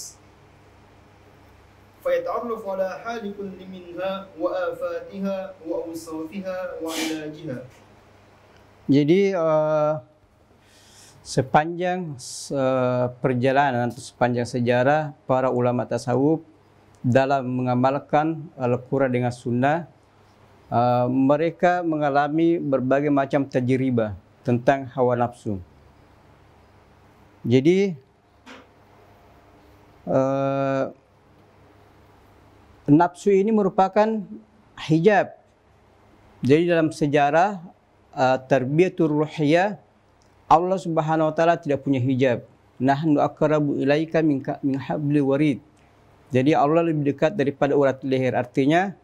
فيتعرف على حال كل منها وآفاتها وأوصافها وعلاجها. Jadi sepanjang perjalanan atau sepanjang sejarah para ulama tasawuf dalam mengamalkan Al-Quran dengan Sunnah, mereka mengalami berbagai macam tajribah tentang hawa nafsu. Jadi nafsu ini merupakan hijab. Jadi dalam sejarah tarbiyatul ruhiyah, Allah Subhanahu wa taala tidak punya hijab. Nahnu aqrabu ilaika min hablil warid. Jadi Allah lebih dekat daripada urat leher. Artinya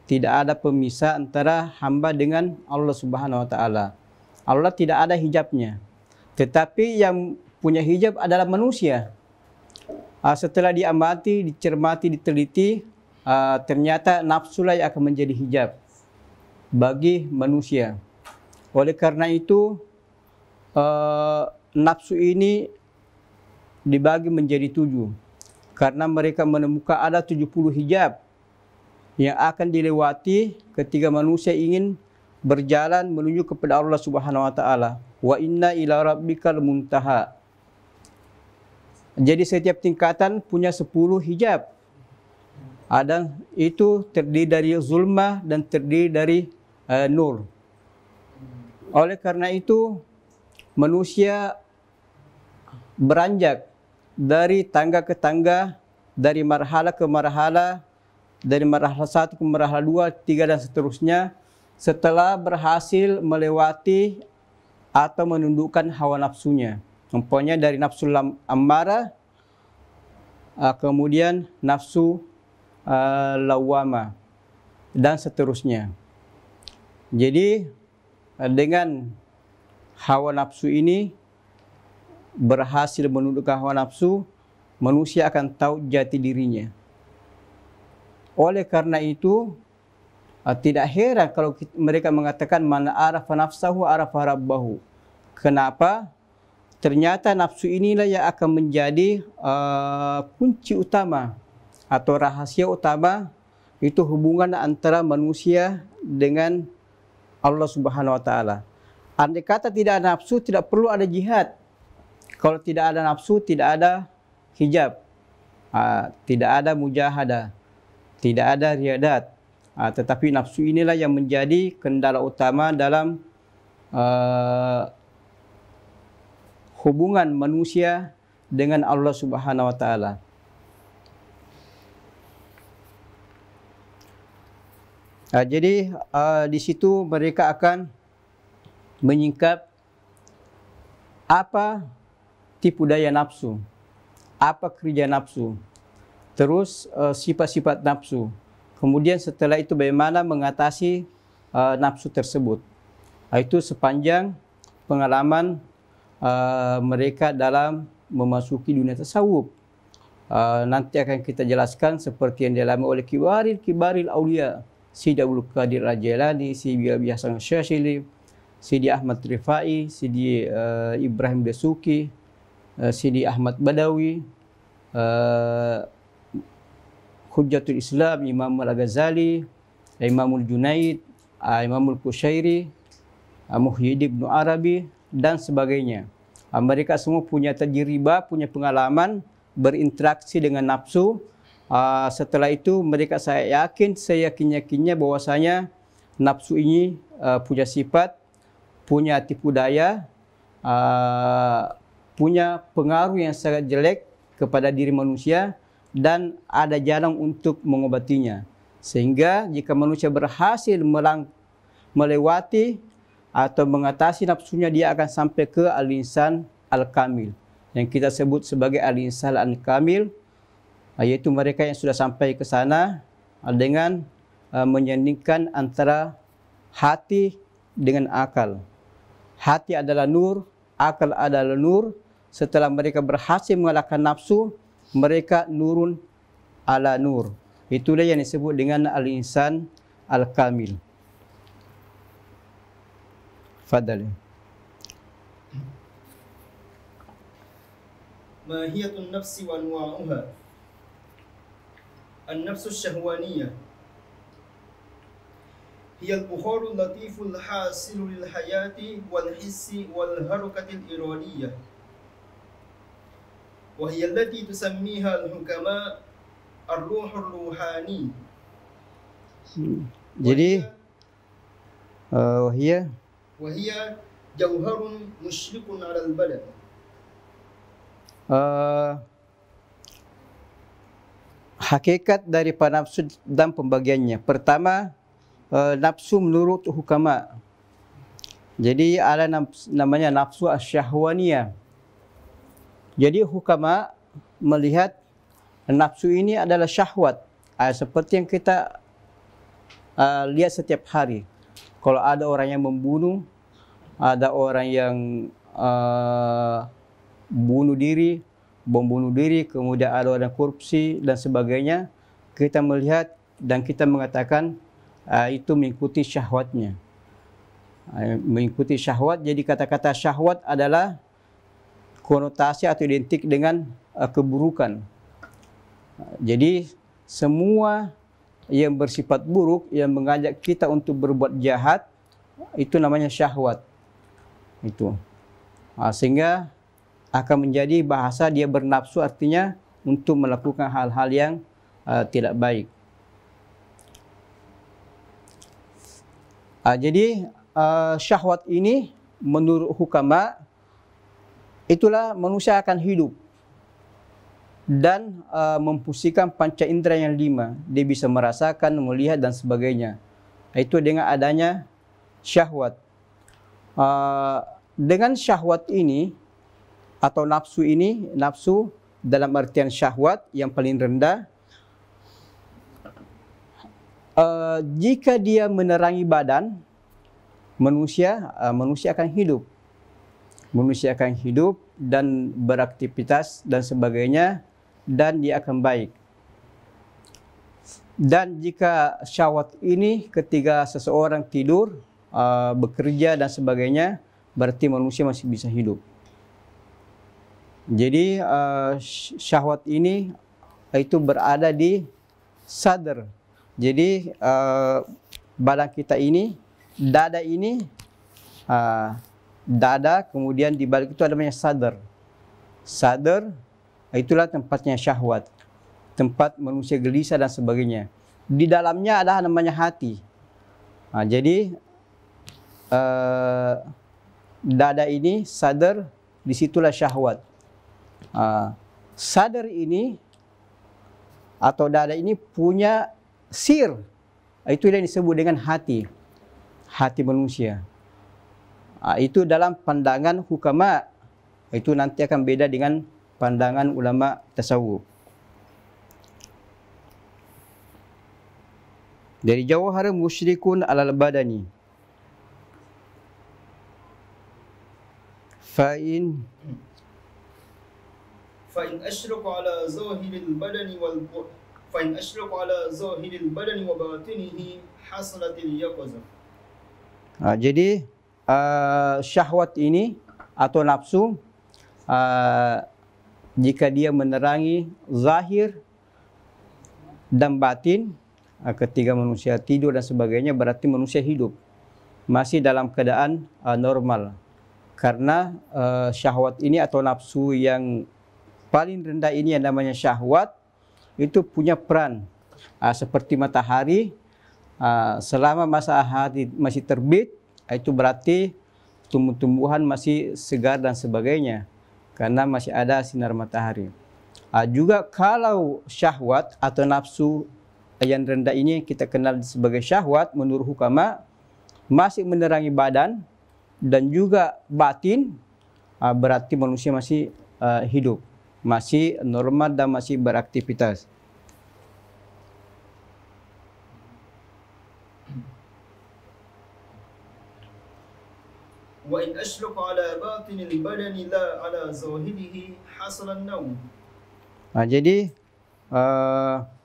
tidak ada pemisah antara hamba dengan Allah Subhanahu wa taala. Allah tidak ada hijabnya. Tetapi yang punya hijab adalah manusia. Setelah diamati, dicermati, diteliti, ternyata nafsulah yang akan menjadi hijab bagi manusia. Oleh karena itu, nafsu ini dibagi menjadi 7. Karena mereka menemukan ada 70 hijab yang akan dilewati ketika manusia ingin berjalan menuju kepada Allah Subhanahu wa taala. Wa inna ila rabbikal muntaha. Jadi setiap tingkatan punya 10 hijab. Ada itu terdiri dari zulmah dan terdiri dari nur. Oleh karena itu manusia beranjak dari tangga ke tangga, dari marhala ke marhala, dari marhala 1 ke marhala 2, 3 dan seterusnya, setelah berhasil melewati atau menundukkan hawa nafsunya. Umpamanya dari nafsu ammarah, kemudian nafsu lawwamah dan seterusnya. Jadi dengan hawa nafsu ini berhasil menundukkan hawa nafsu, manusia akan tahu jati dirinya. Oleh karena itu, tidak heran kalau mereka mengatakan man arafa nafsahu arafa rabbahu. Kenapa? Ternyata nafsu inilah yang akan menjadi kunci utama atau rahasia utama itu hubungan antara manusia dengan Allah Subhanahu wa taala. Andai kata tidak ada nafsu, tidak perlu ada jihad. Kalau tidak ada nafsu, tidak ada hijab, tidak ada mujahadah, tidak ada riadat. Tetapi nafsu inilah yang menjadi kendala utama dalam hubungan manusia dengan Allah Subhanahu wa taala. Jadi di situ mereka akan menyingkap apa tipu daya nafsu, apa kerja nafsu, terus sifat-sifat nafsu. Kemudian setelah itu bagaimana mengatasi nafsu tersebut. Itu sepanjang pengalaman mereka dalam memasuki dunia tasawuf. Nanti akan kita jelaskan seperti yang dialami oleh kibaril aulia, Sidi Abdul Qadir Al-Jailani, Sidi Abi Hasan Syadzili, Sidi Ahmad Rifai, Sidi Ibrahim Dasuki, Sidi Ahmad Badawi, Hujjatul Islam, Imam Al-Ghazali, Imam Al-Junaid, Imam Al-Qushairi, Muhyiddin Ibn Arabi dan sebagainya. Mereka semua punya tajribah, punya pengalaman berinteraksi dengan nafsu. Setelah itu mereka saya yakin-yakinnya bahwasanya nafsu ini punya sifat, punya tipu daya, punya pengaruh yang sangat jelek kepada diri manusia dan ada jalan untuk mengobatinya. Sehingga jika manusia berhasil melewati atau mengatasi nafsunya, dia akan sampai ke al-insan al-kamil, yang kita sebut sebagai al-insan al-kamil, yaitu mereka yang sudah sampai ke sana dengan menyandingkan antara hati dengan akal. Hati adalah nur, akal adalah nur. Setelah mereka berhasil mengalahkan nafsu, mereka nurun ala nur. Itulah yang disebut dengan al-insan al-kamil. Fadal. Mahiyatun nafsi wa anwa'uha. An-nafsu syahwaniyah hiya al-bukharul latiful hasilu lil hayati wal hissi wal harakatil iradiyah. Wa hiya allati tusammiha al-hukama ar-ruhur ruhani. Jadi Wahia jauharun musyrikun 'alal badan. Hakikat daripada nafsu dan pembagiannya. Pertama, nafsu menurut hukama. Jadi ada namanya nafsu asyahwaniyah. Jadi hukama melihat nafsu ini adalah syahwat, seperti yang kita lihat setiap hari. Kalau ada orang yang membunuh, ada orang yang bom bunuh diri, kemudian ada orang korupsi dan sebagainya, kita melihat dan kita mengatakan itu mengikuti syahwatnya. Mengikuti syahwat, jadi kata-kata syahwat adalah konotasi atau identik dengan keburukan. Jadi semua yang bersifat buruk, yang mengajak kita untuk berbuat jahat, itu namanya syahwat. Itu. Sehingga akan menjadi bahasa dia bernafsu, artinya untuk melakukan hal-hal yang tidak baik. Jadi syahwat ini menurut hukama, itulah manusia akan hidup dan memfungsikan panca indera yang 5. Dia bisa merasakan, melihat dan sebagainya. Itu dengan adanya syahwat. Dengan syahwat ini atau nafsu ini, nafsu dalam artian syahwat yang paling rendah, jika dia menerangi badan manusia, manusia akan hidup. Manusia akan hidup dan beraktivitas dan sebagainya, dan dia akan baik. Dan jika syahwat ini ketika seseorang tidur, bekerja dan sebagainya, berarti manusia masih bisa hidup. Jadi syahwat ini itu berada di sadar. Jadi badan kita ini, dada ini, dada, kemudian di balik itu ada namanya sadar. Sadar itulah tempatnya syahwat, tempat manusia gelisah dan sebagainya. Di dalamnya ada namanya hati. Jadi dada ini sadar, disitulah syahwat. Sadar ini atau dada ini punya sir, itu yang disebut dengan hati, hati manusia. Itu dalam pandangan hukama, itu nanti akan beda dengan pandangan ulama tasawuf. Dari jawhar musyrikun alal badani. Fa'in أشرق على ظاهر البدن فإن أشرق على ظاهر البدن وباطنه حصلت اليقظة. Jadi syahwat ini atau nafsu, jika dia menerangi zahir dan batin, ketika manusia tidur dan sebagainya, berarti manusia hidup, masih dalam keadaan normal. Karena syahwat ini atau nafsu yang paling rendah ini yang namanya syahwat itu punya peran seperti matahari. Selama matahari masih terbit, itu berarti tumbuh-tumbuhan masih segar dan sebagainya karena masih ada sinar matahari. Juga kalau syahwat atau nafsu yang rendah ini kita kenal sebagai syahwat, menurut hukama masih menerangi badan dan juga batin, berarti manusia masih hidup, masih normal dan masih beraktivitas. Wa in ashraqa ala batinil badani la ala zahirihi hasala an-nawm. Jadi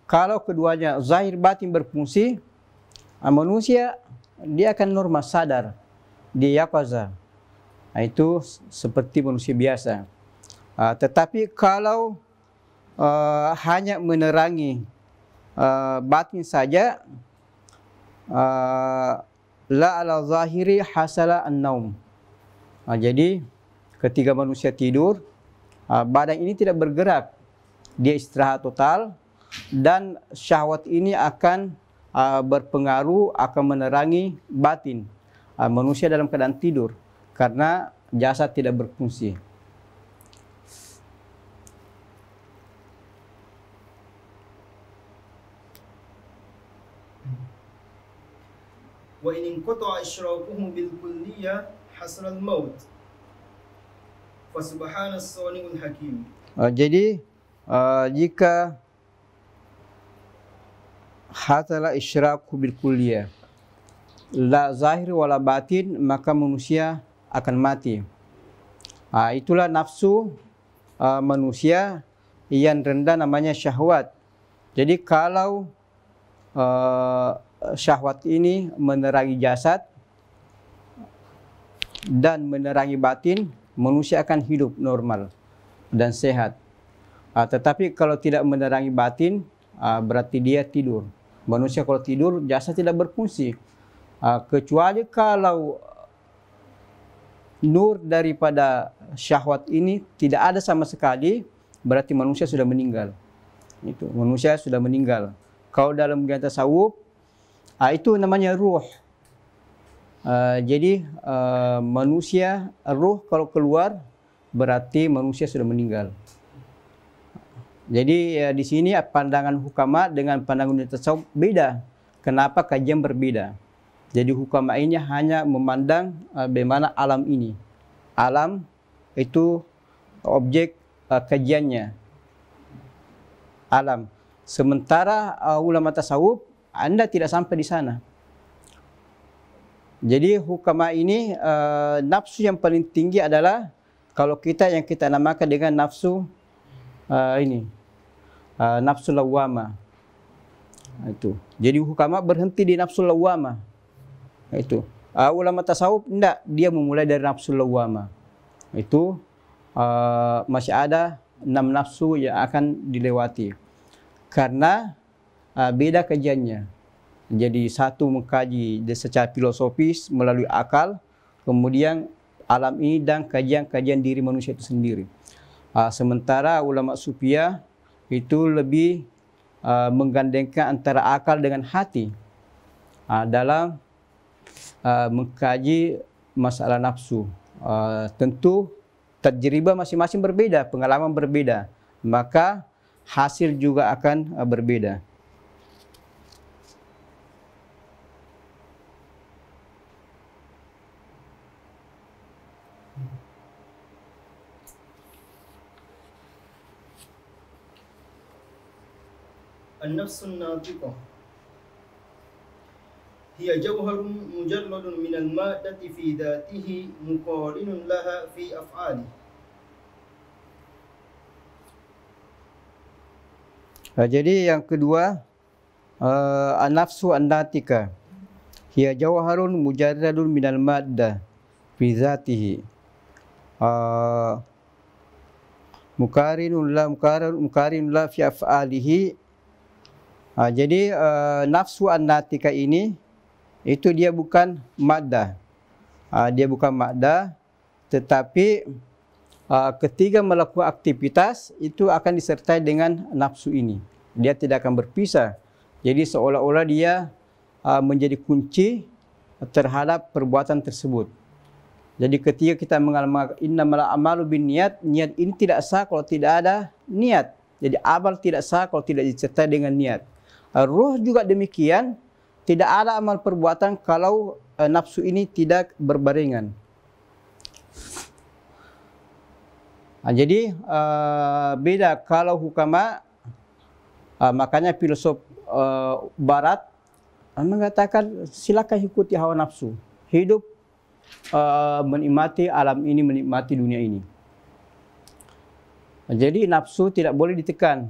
kalau keduanya zahir batin berfungsi, manusia dia akan normal, sadar, dia yaqaza. Itu seperti manusia biasa. Tetapi kalau hanya menerangi batin saja, la ala zahiri hasala an-naum. Jadi ketika manusia tidur, badan ini tidak bergerak, dia istirahat total, dan syahwat ini akan berpengaruh, akan menerangi batin manusia dalam keadaan tidur karena jasad tidak berfungsi. Wa in inqata'a ishraquhu bil kulliyah hasala al-maut. Fa subhanas sani'ul hakim. Jadi jika hasala isyraqu bil kulliyah, la zahir wala batin, maka manusia akan mati. Itulah nafsu manusia yang rendah, namanya syahwat. Jadi kalau syahwat ini menerangi jasad dan menerangi batin, manusia akan hidup normal dan sehat. Tetapi kalau tidak menerangi batin, berarti dia tidur. Manusia kalau tidur, jasad tidak berfungsi. Kecuali kalau nur daripada syahwat ini tidak ada sama sekali, berarti manusia sudah meninggal. Itu manusia sudah meninggal. Kalau dalam gaya tasawuf, itu namanya ruh. Jadi manusia, ruh kalau keluar berarti manusia sudah meninggal. Jadi di sini pandangan hukama dengan pandangan tasawuf beda. Kenapa kajian berbeda? Jadi hukama ini hanya memandang bagaimana alam ini. Alam itu objek kajiannya. Alam. Sementara ulama tasawuf, Anda tidak sampai di sana. Jadi hukama ini nafsu yang paling tinggi adalah kalau yang kita namakan dengan nafsu nafsu lawwama. Itu. Jadi hukama berhenti di nafsu lawwama. Itu. Ulama tasawuf enggak, dia memulai dari nafsu lawwama. Itu masih ada 6 nafsu yang akan dilewati. Karena beda kajiannya. Jadi satu mengkaji secara filosofis melalui akal, kemudian alam ini dan kajian-kajian diri manusia itu sendiri. Sementara ulama sufiyah itu lebih menggandengkan antara akal dengan hati dalam mengkaji masalah nafsu. Tentu tajribah masing-masing berbeda, pengalaman berbeda, maka hasil juga akan berbeda. النفس الناطقة هي جوهر مجرد من المادة في ذاته مقارن لها في أفعاله. Jadi yang kedua, an-nafsu an-natika hiya jawharun mujarradun minal maddah fi dzatihi muqarinun la fi af'alihi. Jadi nafsu an-natika ini itu dia bukan maddah. Dia bukan maddah, tetapi ketika melakukan aktivitas itu akan disertai dengan nafsu ini. Dia tidak akan berpisah. Jadi seolah-olah dia menjadi kunci terhadap perbuatan tersebut. Jadi ketika kita mengalami innamal a'malu binniyat, niat ini tidak sah kalau tidak ada niat. Jadi amal tidak sah kalau tidak disertai dengan niat. Ruh juga demikian, tidak ada amal perbuatan kalau nafsu ini tidak berbarengan. Jadi beda kalau hukama, makanya filosof barat mengatakan silakan ikuti hawa nafsu. Hidup menikmati alam ini, menikmati dunia ini. Jadi nafsu tidak boleh ditekan,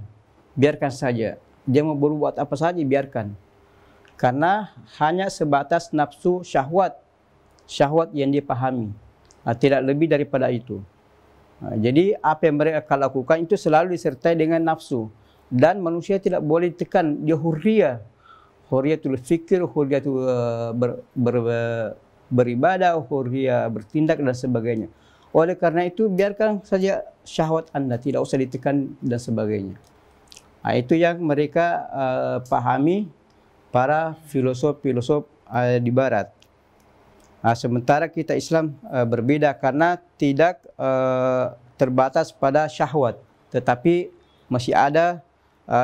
biarkan saja. Dia mau berbuat apa saja, biarkan. Karena hanya sebatas nafsu syahwat, syahwat yang dia pahami, tidak lebih daripada itu. Jadi apa yang mereka akan lakukan itu selalu disertai dengan nafsu. Dan manusia tidak boleh ditekan, dia hurriyah. Hurriyatul fikir, hurriyatul beribadah, hurriyah bertindak dan sebagainya. Oleh karena itu biarkan saja syahwat Anda, tidak usah ditekan dan sebagainya. Itu yang mereka pahami para filosof-filosof di barat. Sementara kita Islam berbeda karena tidak terbatas pada syahwat, tetapi masih ada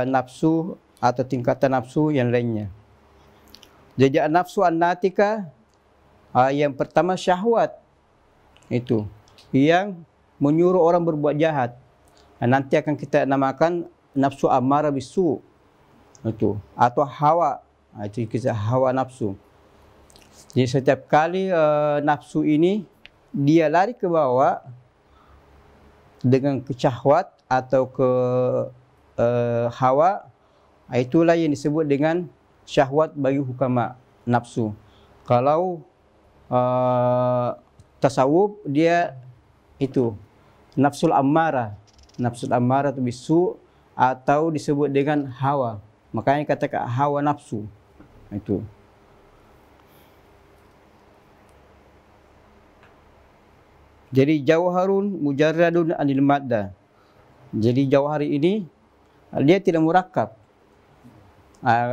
nafsu atau tingkatan nafsu yang lainnya. Jadi nafsu an-natika, yang pertama syahwat, itu yang menyuruh orang berbuat jahat. Nanti akan kita namakan nafsu ammarah bisu, itu atau hawa, itu kisah hawa nafsu. Jadi setiap kali nafsu ini dia lari ke bawah dengan ke syahwat atau ke hawa, itulah yang disebut dengan syahwat bagi hukama, nafsu. Kalau tasawuf dia itu nafsul ammarah, nafsul ammarah itu bisu atau disebut dengan hawa. Makanya katakan hawa nafsu itu. Jadi jauharun mujarradun anil maddah. Jadi jauhari ini dia tidak murakkab.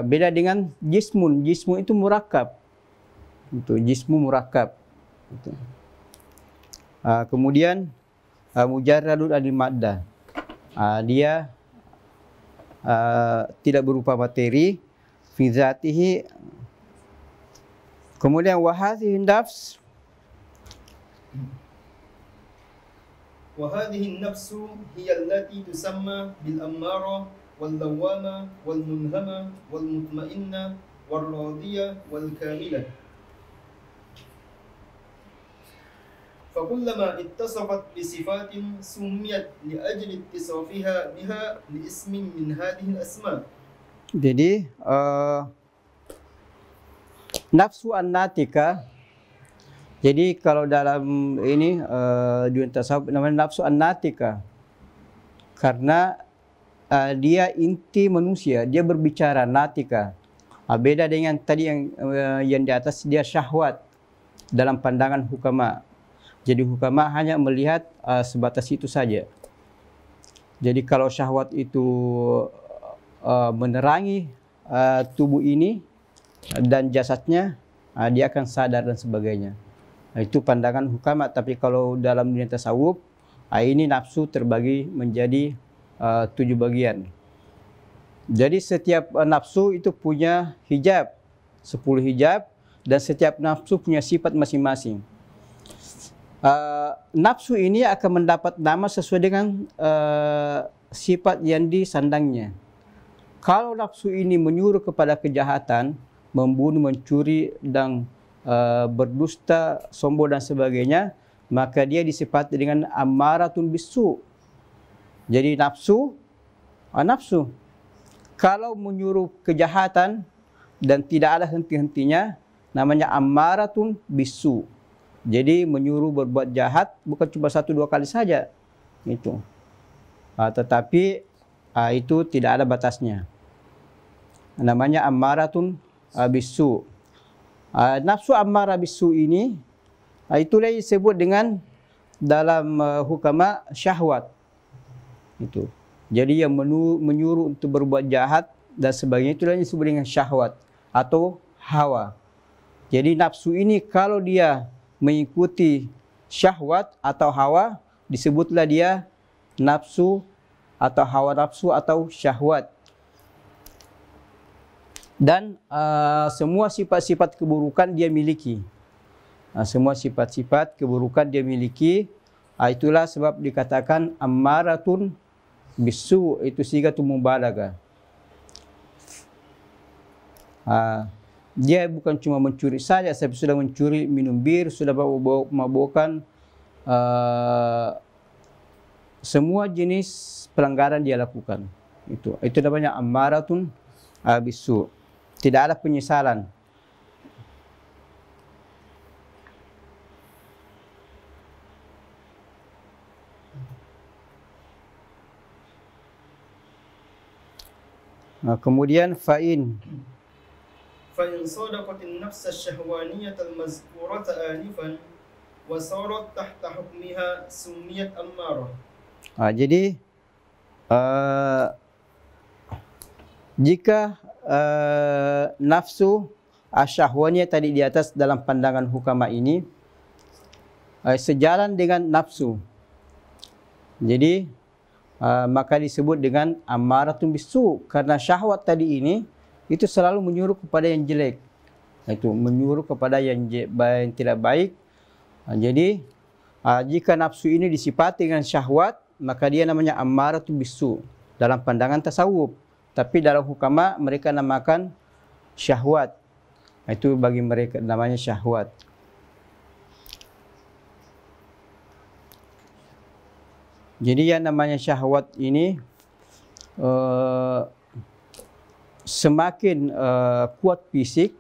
Beda dengan jismun. Jismun itu murakkab. Itu jismu murakkab. Itu. Kemudian mujarradun anil maddah. Dia tidak berupa materi fi zatihi. Kemudian wahadhihi nafs, وهذه النفس هي التي تسمى بالأمارة واللوامة والملهمة والمطمئنة والراضية والكاملة. فكلما اتصفت بصفات سميت لأجل اتصافها بها لاسم من هذه الأسماء. Jadi nafsu an-natika. Jadi kalau dalam ini dunia tasawuf namanya nafsu an-natika, karena dia inti manusia, dia berbicara natika. Beda dengan tadi yang di atas, dia syahwat dalam pandangan hukama. Jadi hukama hanya melihat sebatas itu saja. Jadi kalau syahwat itu menerangi tubuh ini dan jasadnya, dia akan sadar dan sebagainya. Itu pandangan hukama. Tapi kalau dalam dunia tasawuf, ini nafsu terbagi menjadi 7 bagian. Jadi setiap nafsu itu punya hijab, 10 hijab, dan setiap nafsu punya sifat masing-masing. Nafsu ini akan mendapat nama sesuai dengan sifat yang disandangnya. Kalau nafsu ini menyuruh kepada kejahatan, membunuh, mencuri, dan berdusta, sombong dan sebagainya, maka dia disifati dengan ammaratun bisu. Jadi nafsu, nafsu. Kalau menyuruh kejahatan dan tidak ada henti-hentinya, namanya ammaratun bisu. Jadi menyuruh berbuat jahat bukan cuma 1-2 kali saja, itu. Tetapi itu tidak ada batasnya. Namanya ammaratun bisu. Nafsu ammarah bisu ini, itulah yang disebut dengan dalam hukama syahwat. Itu. Jadi yang menyuruh untuk berbuat jahat dan sebagainya itulah yang disebut dengan syahwat atau hawa. Jadi nafsu ini kalau dia mengikuti syahwat atau hawa, disebutlah dia nafsu atau hawa nafsu atau syahwat. Dan semua sifat-sifat keburukan dia miliki. Semua sifat-sifat keburukan dia miliki. Itulah sebab dikatakan ammaratun bisu, itu sigatul mubalaghah. Dia bukan cuma mencuri saja, tapi sudah mencuri, minum bir, sudah mabukkan, semua jenis pelanggaran dia lakukan. Itu namanya ammaratun bisu. Tidak ada penyesalan. Kemudian fa'in صدقت النفس الشهوانية المذكورة آنفا وصارت تحت حكمها سميت أمارة. Jadi jika nafsu syahwaniyah tadi di atas dalam pandangan hukama ini sejalan dengan nafsu, jadi maka disebut dengan ammaratun bisu, karena syahwat tadi ini itu selalu menyuruh kepada yang jelek, itu menyuruh kepada yang tidak baik. Jadi jika nafsu ini disifati dengan syahwat, maka dia namanya ammaratun bisu dalam pandangan tasawuf. Tapi dalam hukama mereka namakan syahwat. Itu bagi mereka namanya syahwat. Jadi yang namanya syahwat ini semakin kuat fisik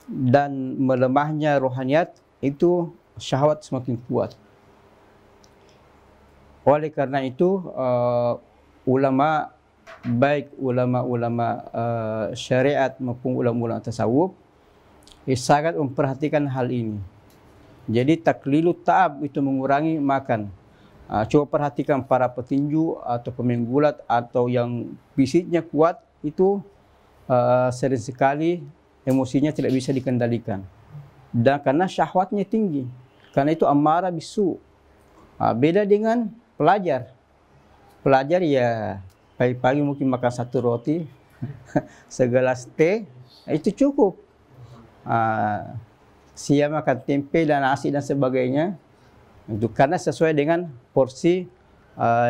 dan melemahnya rohaniat, itu syahwat semakin kuat. Oleh karena itu ulama, baik ulama-ulama syariat maupun ulama-ulama tasawuf, sangat memperhatikan hal ini. Jadi taklilut ta'ab, itu mengurangi makan. Coba perhatikan para petinju atau pemain gulat atau yang fisiknya kuat, itu sering sekali emosinya tidak bisa dikendalikan. Dan karena syahwatnya tinggi, karena itu amarah bisu. Beda dengan pelajar. Pelajar ya pagi-pagi mungkin makan satu roti, segelas teh, itu cukup. Siang makan tempe dan nasi dan sebagainya. Itu karena sesuai dengan porsi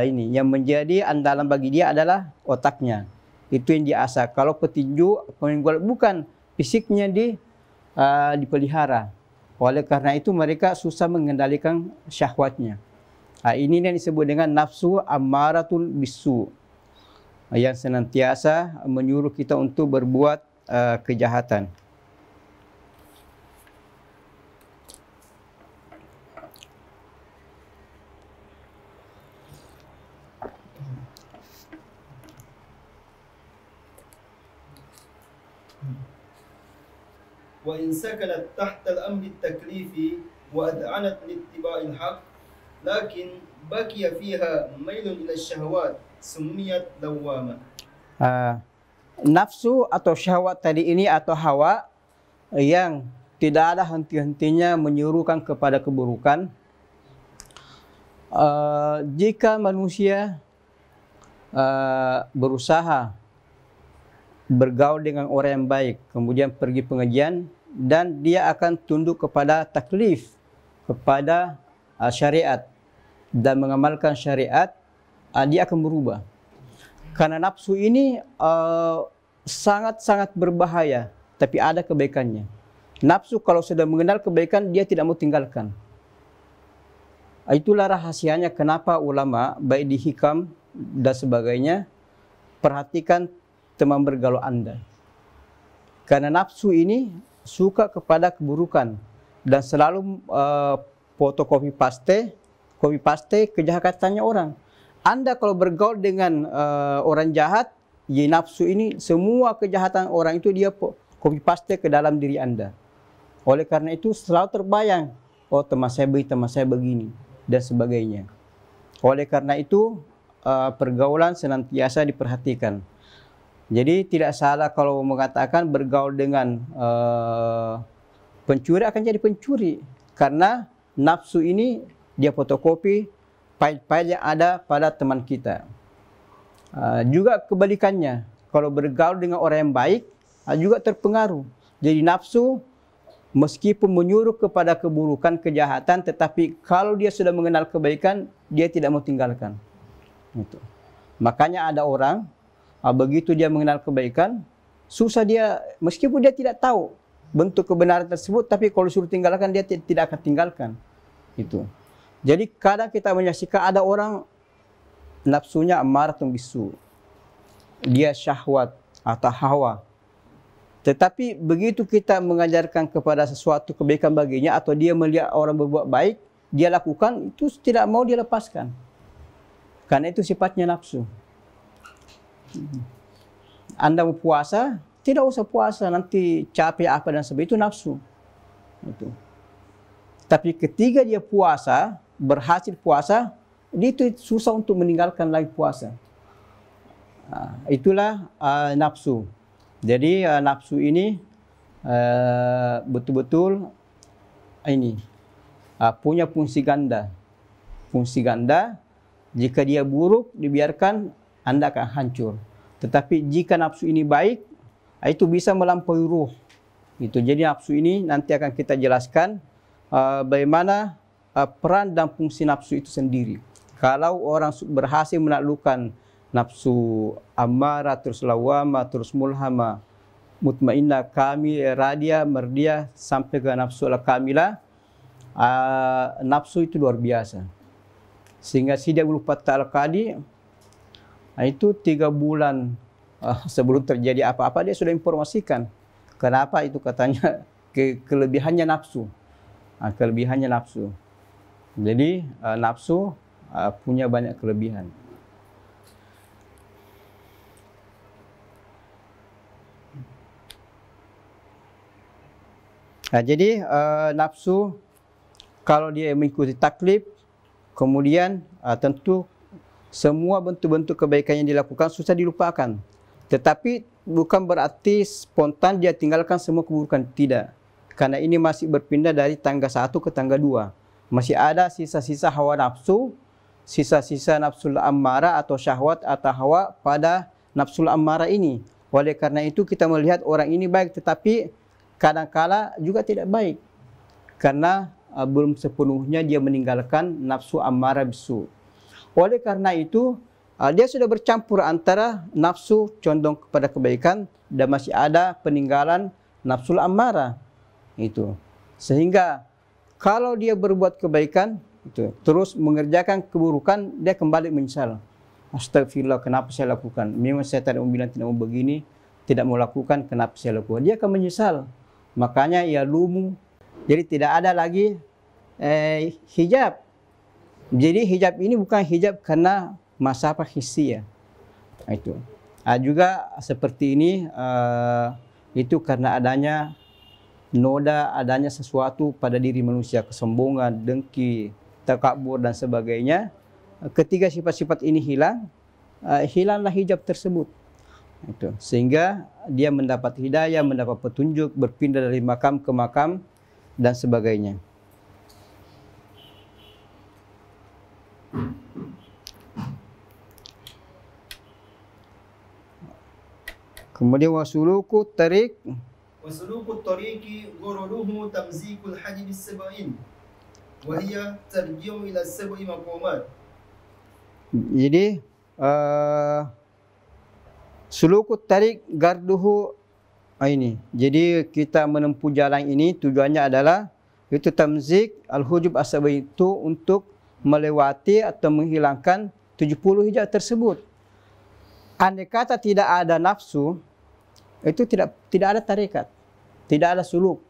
ini. Yang menjadi andalan bagi dia adalah otaknya. Itu yang diasah. Kalau petinju, pemain gulat, bukan fisiknya dipelihara. Oleh karena itu mereka susah mengendalikan syahwatnya. Ini yang disebut dengan nafsu ammaratun bisu, yang senantiasa menyuruh kita untuk berbuat kejahatan. وإن سكنت تحت الأمر التكليفي وأذعنت لاتباع الحق لكن بقي فيها ميل إلى الشهوات سميت لوامة. Nafsu atau syahwat tadi ini atau hawa yang tidak ada henti-hentinya menyuruhkan kepada keburukan, jika manusia berusaha bergaul dengan orang yang baik, kemudian pergi pengajian, dan dia akan tunduk kepada taklif, kepada syariat, dan mengamalkan syariat, dia akan berubah. Karena nafsu ini sangat-sangat berbahaya, tapi ada kebaikannya. Nafsu kalau sudah mengenal kebaikan, dia tidak mau tinggalkan. Itulah rahasianya kenapa ulama, baik di hikam dan sebagainya, perhatikan teman bergaul Anda. Karena nafsu ini suka kepada keburukan dan selalu fotokopi copy paste kejahatannya orang. Anda kalau bergaul dengan orang jahat, ya nafsu ini semua kejahatan orang itu dia copy paste ke dalam diri Anda. Oleh karena itu selalu terbayang, oh teman saya begini. dan sebagainya. Oleh karena itu, pergaulan senantiasa diperhatikan. Jadi tidak salah kalau mengatakan bergaul dengan pencuri akan jadi pencuri, karena nafsu ini dia fotokopi file-file yang ada pada teman kita. Juga kebalikannya, kalau bergaul dengan orang yang baik juga terpengaruh. Jadi nafsu meskipun menyuruh kepada keburukan, kejahatan, tetapi kalau dia sudah mengenal kebaikan, dia tidak mau tinggalkan. Itu. Makanya ada orang begitu dia mengenal kebaikan, susah dia, meskipun dia tidak tahu bentuk kebenaran tersebut, tapi kalau suruh tinggalkan, dia tidak akan tinggalkan. Itu. Jadi kadang kita menyaksikan ada orang nafsunya ammaratun bisu, dia syahwat atau hawa. Tetapi begitu kita mengajarkan kepada sesuatu kebaikan baginya, atau dia melihat orang berbuat baik, dia lakukan, itu tidak mau dia lepaskan. Karena itu sifatnya nafsu. Anda mau puasa, tidak usah puasa, nanti capek apa dan sebagainya, itu nafsu. Itu. Tapi ketika dia puasa, berhasil puasa, dia itu susah untuk meninggalkan lagi puasa. Itulah nafsu. Jadi nafsu ini betul-betul ini punya fungsi ganda. Fungsi ganda, jika dia buruk, dibiarkan, Anda akan hancur. Tetapi jika nafsu ini baik, itu bisa melampaui ruh. Itu. Jadi nafsu ini nanti akan kita jelaskan bagaimana peran dan fungsi nafsu itu sendiri. Kalau orang berhasil menaklukkan nafsu ammarah, terus lawamah, terus mulhamah, mutmainnah, kamil, radia, merdia, sampai ke nafsu al-kamilah, nafsu itu luar biasa. Sehingga Sidi Abdul Fattah Al-Qadi itu 3 bulan sebelum terjadi apa-apa dia sudah informasikan. Kenapa itu katanya kelebihannya nafsu. Kelebihannya nafsu. Jadi nafsu punya banyak kelebihan. Jadi nafsu kalau dia mengikuti taklif, kemudian tentu semua bentuk-bentuk kebaikan yang dilakukan susah dilupakan. Tetapi bukan berarti spontan dia tinggalkan semua keburukan, tidak. Karena ini masih berpindah dari tangga 1 ke tangga 2. Masih ada sisa-sisa hawa nafsu, sisa-sisa nafsul ammarah atau syahwat atau hawa pada nafsul ammarah ini. Oleh karena itu kita melihat orang ini baik, tetapi kadang-kala juga tidak baik. Karena belum sepenuhnya dia meninggalkan nafsu ammarah bisu. Oleh karena itu, dia sudah bercampur antara nafsu condong kepada kebaikan dan masih ada peninggalan nafsul ammarah. Itu. Sehingga kalau dia berbuat kebaikan, itu, terus mengerjakan keburukan, dia kembali menyesal. Astagfirullah, kenapa saya lakukan? Memang saya tidak mau bilang tidak mau begini, tidak mau lakukan, kenapa saya lakukan? Dia akan menyesal. Makanya ia lumu. Jadi tidak ada lagi hijab. Jadi hijab ini bukan hijab karena masalah hissiyah. Itu. Juga seperti ini itu karena adanya noda, adanya sesuatu pada diri manusia, kesombongan, dengki, takabur dan sebagainya. Ketika sifat-sifat ini hilang, hilanglah hijab tersebut. Itu. Sehingga dia mendapat hidayah, mendapat petunjuk, berpindah dari makam ke makam dan sebagainya. Kemudian wasuluku tariq. Wasuluku tariqi ghururuhu tamzikul hajib as-sab'in wa hiya tarji'u ila as-sab'i maqamat. Jadi suluku tariq garduhu ini. Jadi kita menempuh jalan ini tujuannya adalah itu tamzik al-hujub as-sab'i, itu untuk melewati atau menghilangkan 70 hijab tersebut. Andai kata tidak ada nafsu, itu tidak ada tarekat, tidak ada suluk.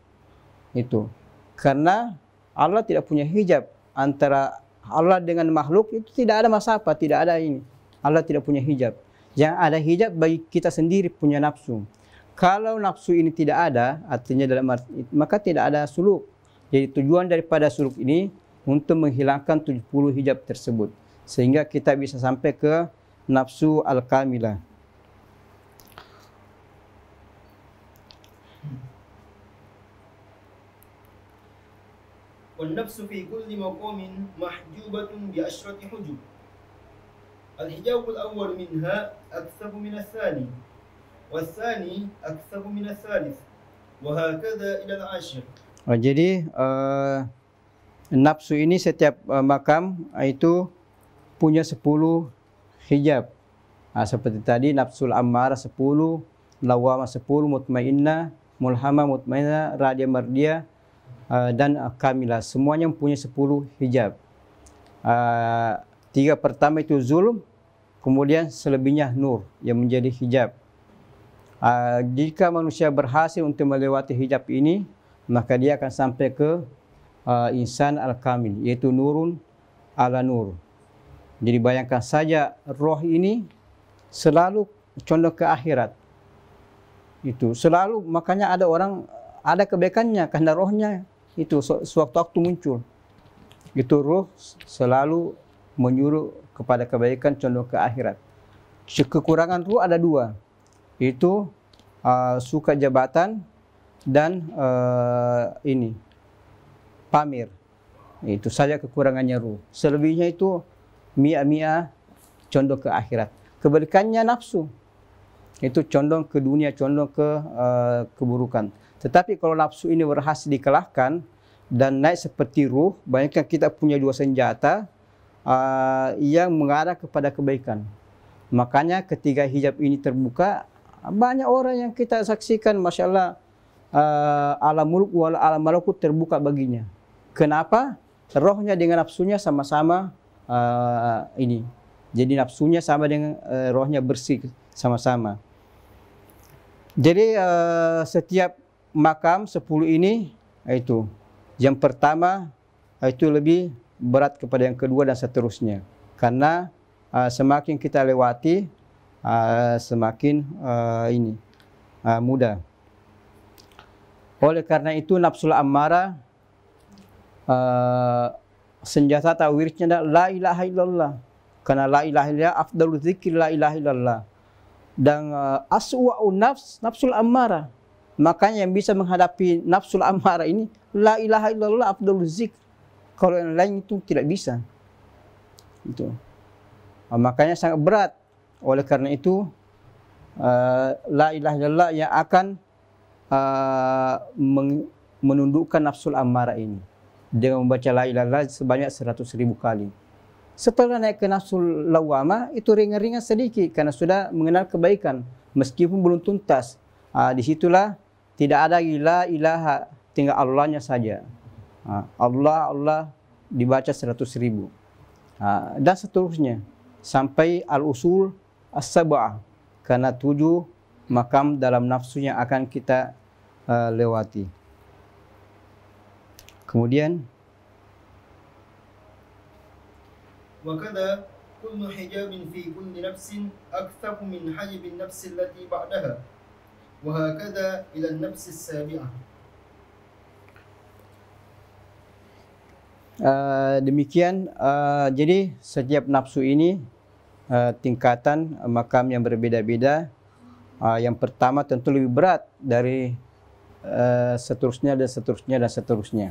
Itu karena Allah tidak punya hijab antara Allah dengan makhluk, itu tidak ada masafah, tidak ada ini. Allah tidak punya hijab. Yang ada hijab bagi kita sendiri punya nafsu. Kalau nafsu ini tidak ada, artinya dalam arti, maka tidak ada suluk. Jadi tujuan daripada suluk ini untuk menghilangkan 70 hijab tersebut, sehingga kita bisa sampai ke nafsu al-kamilah. والنفس في كل مقام محجوبة بعشرة حجب. الحجاب الأول منها أكثر من الثاني، والثاني أكثر من الثالث، وهكذا إلى العاشر. Jadi nafsu ini setiap makam itu punya 10 hijab. Seperti tadi nafsul ammarah 10, lawamah 10, mutmainnah, mulhamah, mutmainnah, radiyah, mardiyah, dan kamilah. Semuanya punya 10 hijab. 3 pertama itu zulm, kemudian selebihnya nur yang menjadi hijab. Jika manusia berhasil untuk melewati hijab ini, maka dia akan sampai ke insan al-kamil, yaitu nurun ala nur. Jadi bayangkan saja, roh ini selalu condong ke akhirat. Itu selalu, makanya ada orang ada kebaikannya karena rohnya itu sewaktu-waktu muncul. Itu roh selalu menyuruh kepada kebaikan, condong ke akhirat. Kekurangan roh ada 2, itu suka jabatan dan ini pamer. Itu saja kekurangannya ruh. Selebihnya itu mia condong ke akhirat. Kebalikannya nafsu, itu condong ke dunia, condong ke keburukan. Tetapi kalau nafsu ini berhasil dikalahkan dan naik seperti ruh, bayangkan kita punya 2 senjata yang mengarah kepada kebaikan. Makanya ketika hijab ini terbuka, banyak orang yang kita saksikan, Masya Allah, alam mulk wal alam malakut terbuka baginya. Kenapa? Rohnya dengan nafsunya sama-sama ini. Jadi nafsunya sama dengan rohnya bersih sama-sama. Jadi setiap makam 10 ini itu. Yang pertama itu lebih berat kepada yang kedua dan seterusnya. Karena semakin kita lewati semakin ini mudah. Oleh karena itu nafsul ammarah senjata tawirnya adalah la ilaha illallah. Karena la ilaha illallah afdalu dzikir la ilaha illallah. Dan aswa'un nafsul ammarah. Makanya yang bisa menghadapi nafsul ammarah ini la ilaha illallah afdalu dzikir. Kalau yang lain itu tidak bisa. Itu. Makanya sangat berat. Oleh karena itu la ilaha illallah yang akan menundukkan nafsul ammarah ini dengan membaca la ilaha illallah sebanyak 100.000 kali. Setelah naik ke nafsul lawamah itu ringan-ringan sedikit karena sudah mengenal kebaikan meskipun belum tuntas. Disitulah tidak ada la ilaha, tinggal Allahnya saja. Allah dibaca 100.000 dan seterusnya sampai al-usul as-sab'ah, karena 7 makam dalam nafsu yang akan kita lewati. Kemudian وكذا كل حجاب في كل نفس أكثر من حجب النفس التي بعدها وهكذا إلى النفس السابعة. Demikian jadi setiap nafsu ini tingkatan makam yang berbeda-beda. Yang pertama tentu lebih berat dari seterusnya dan seterusnya dan seterusnya.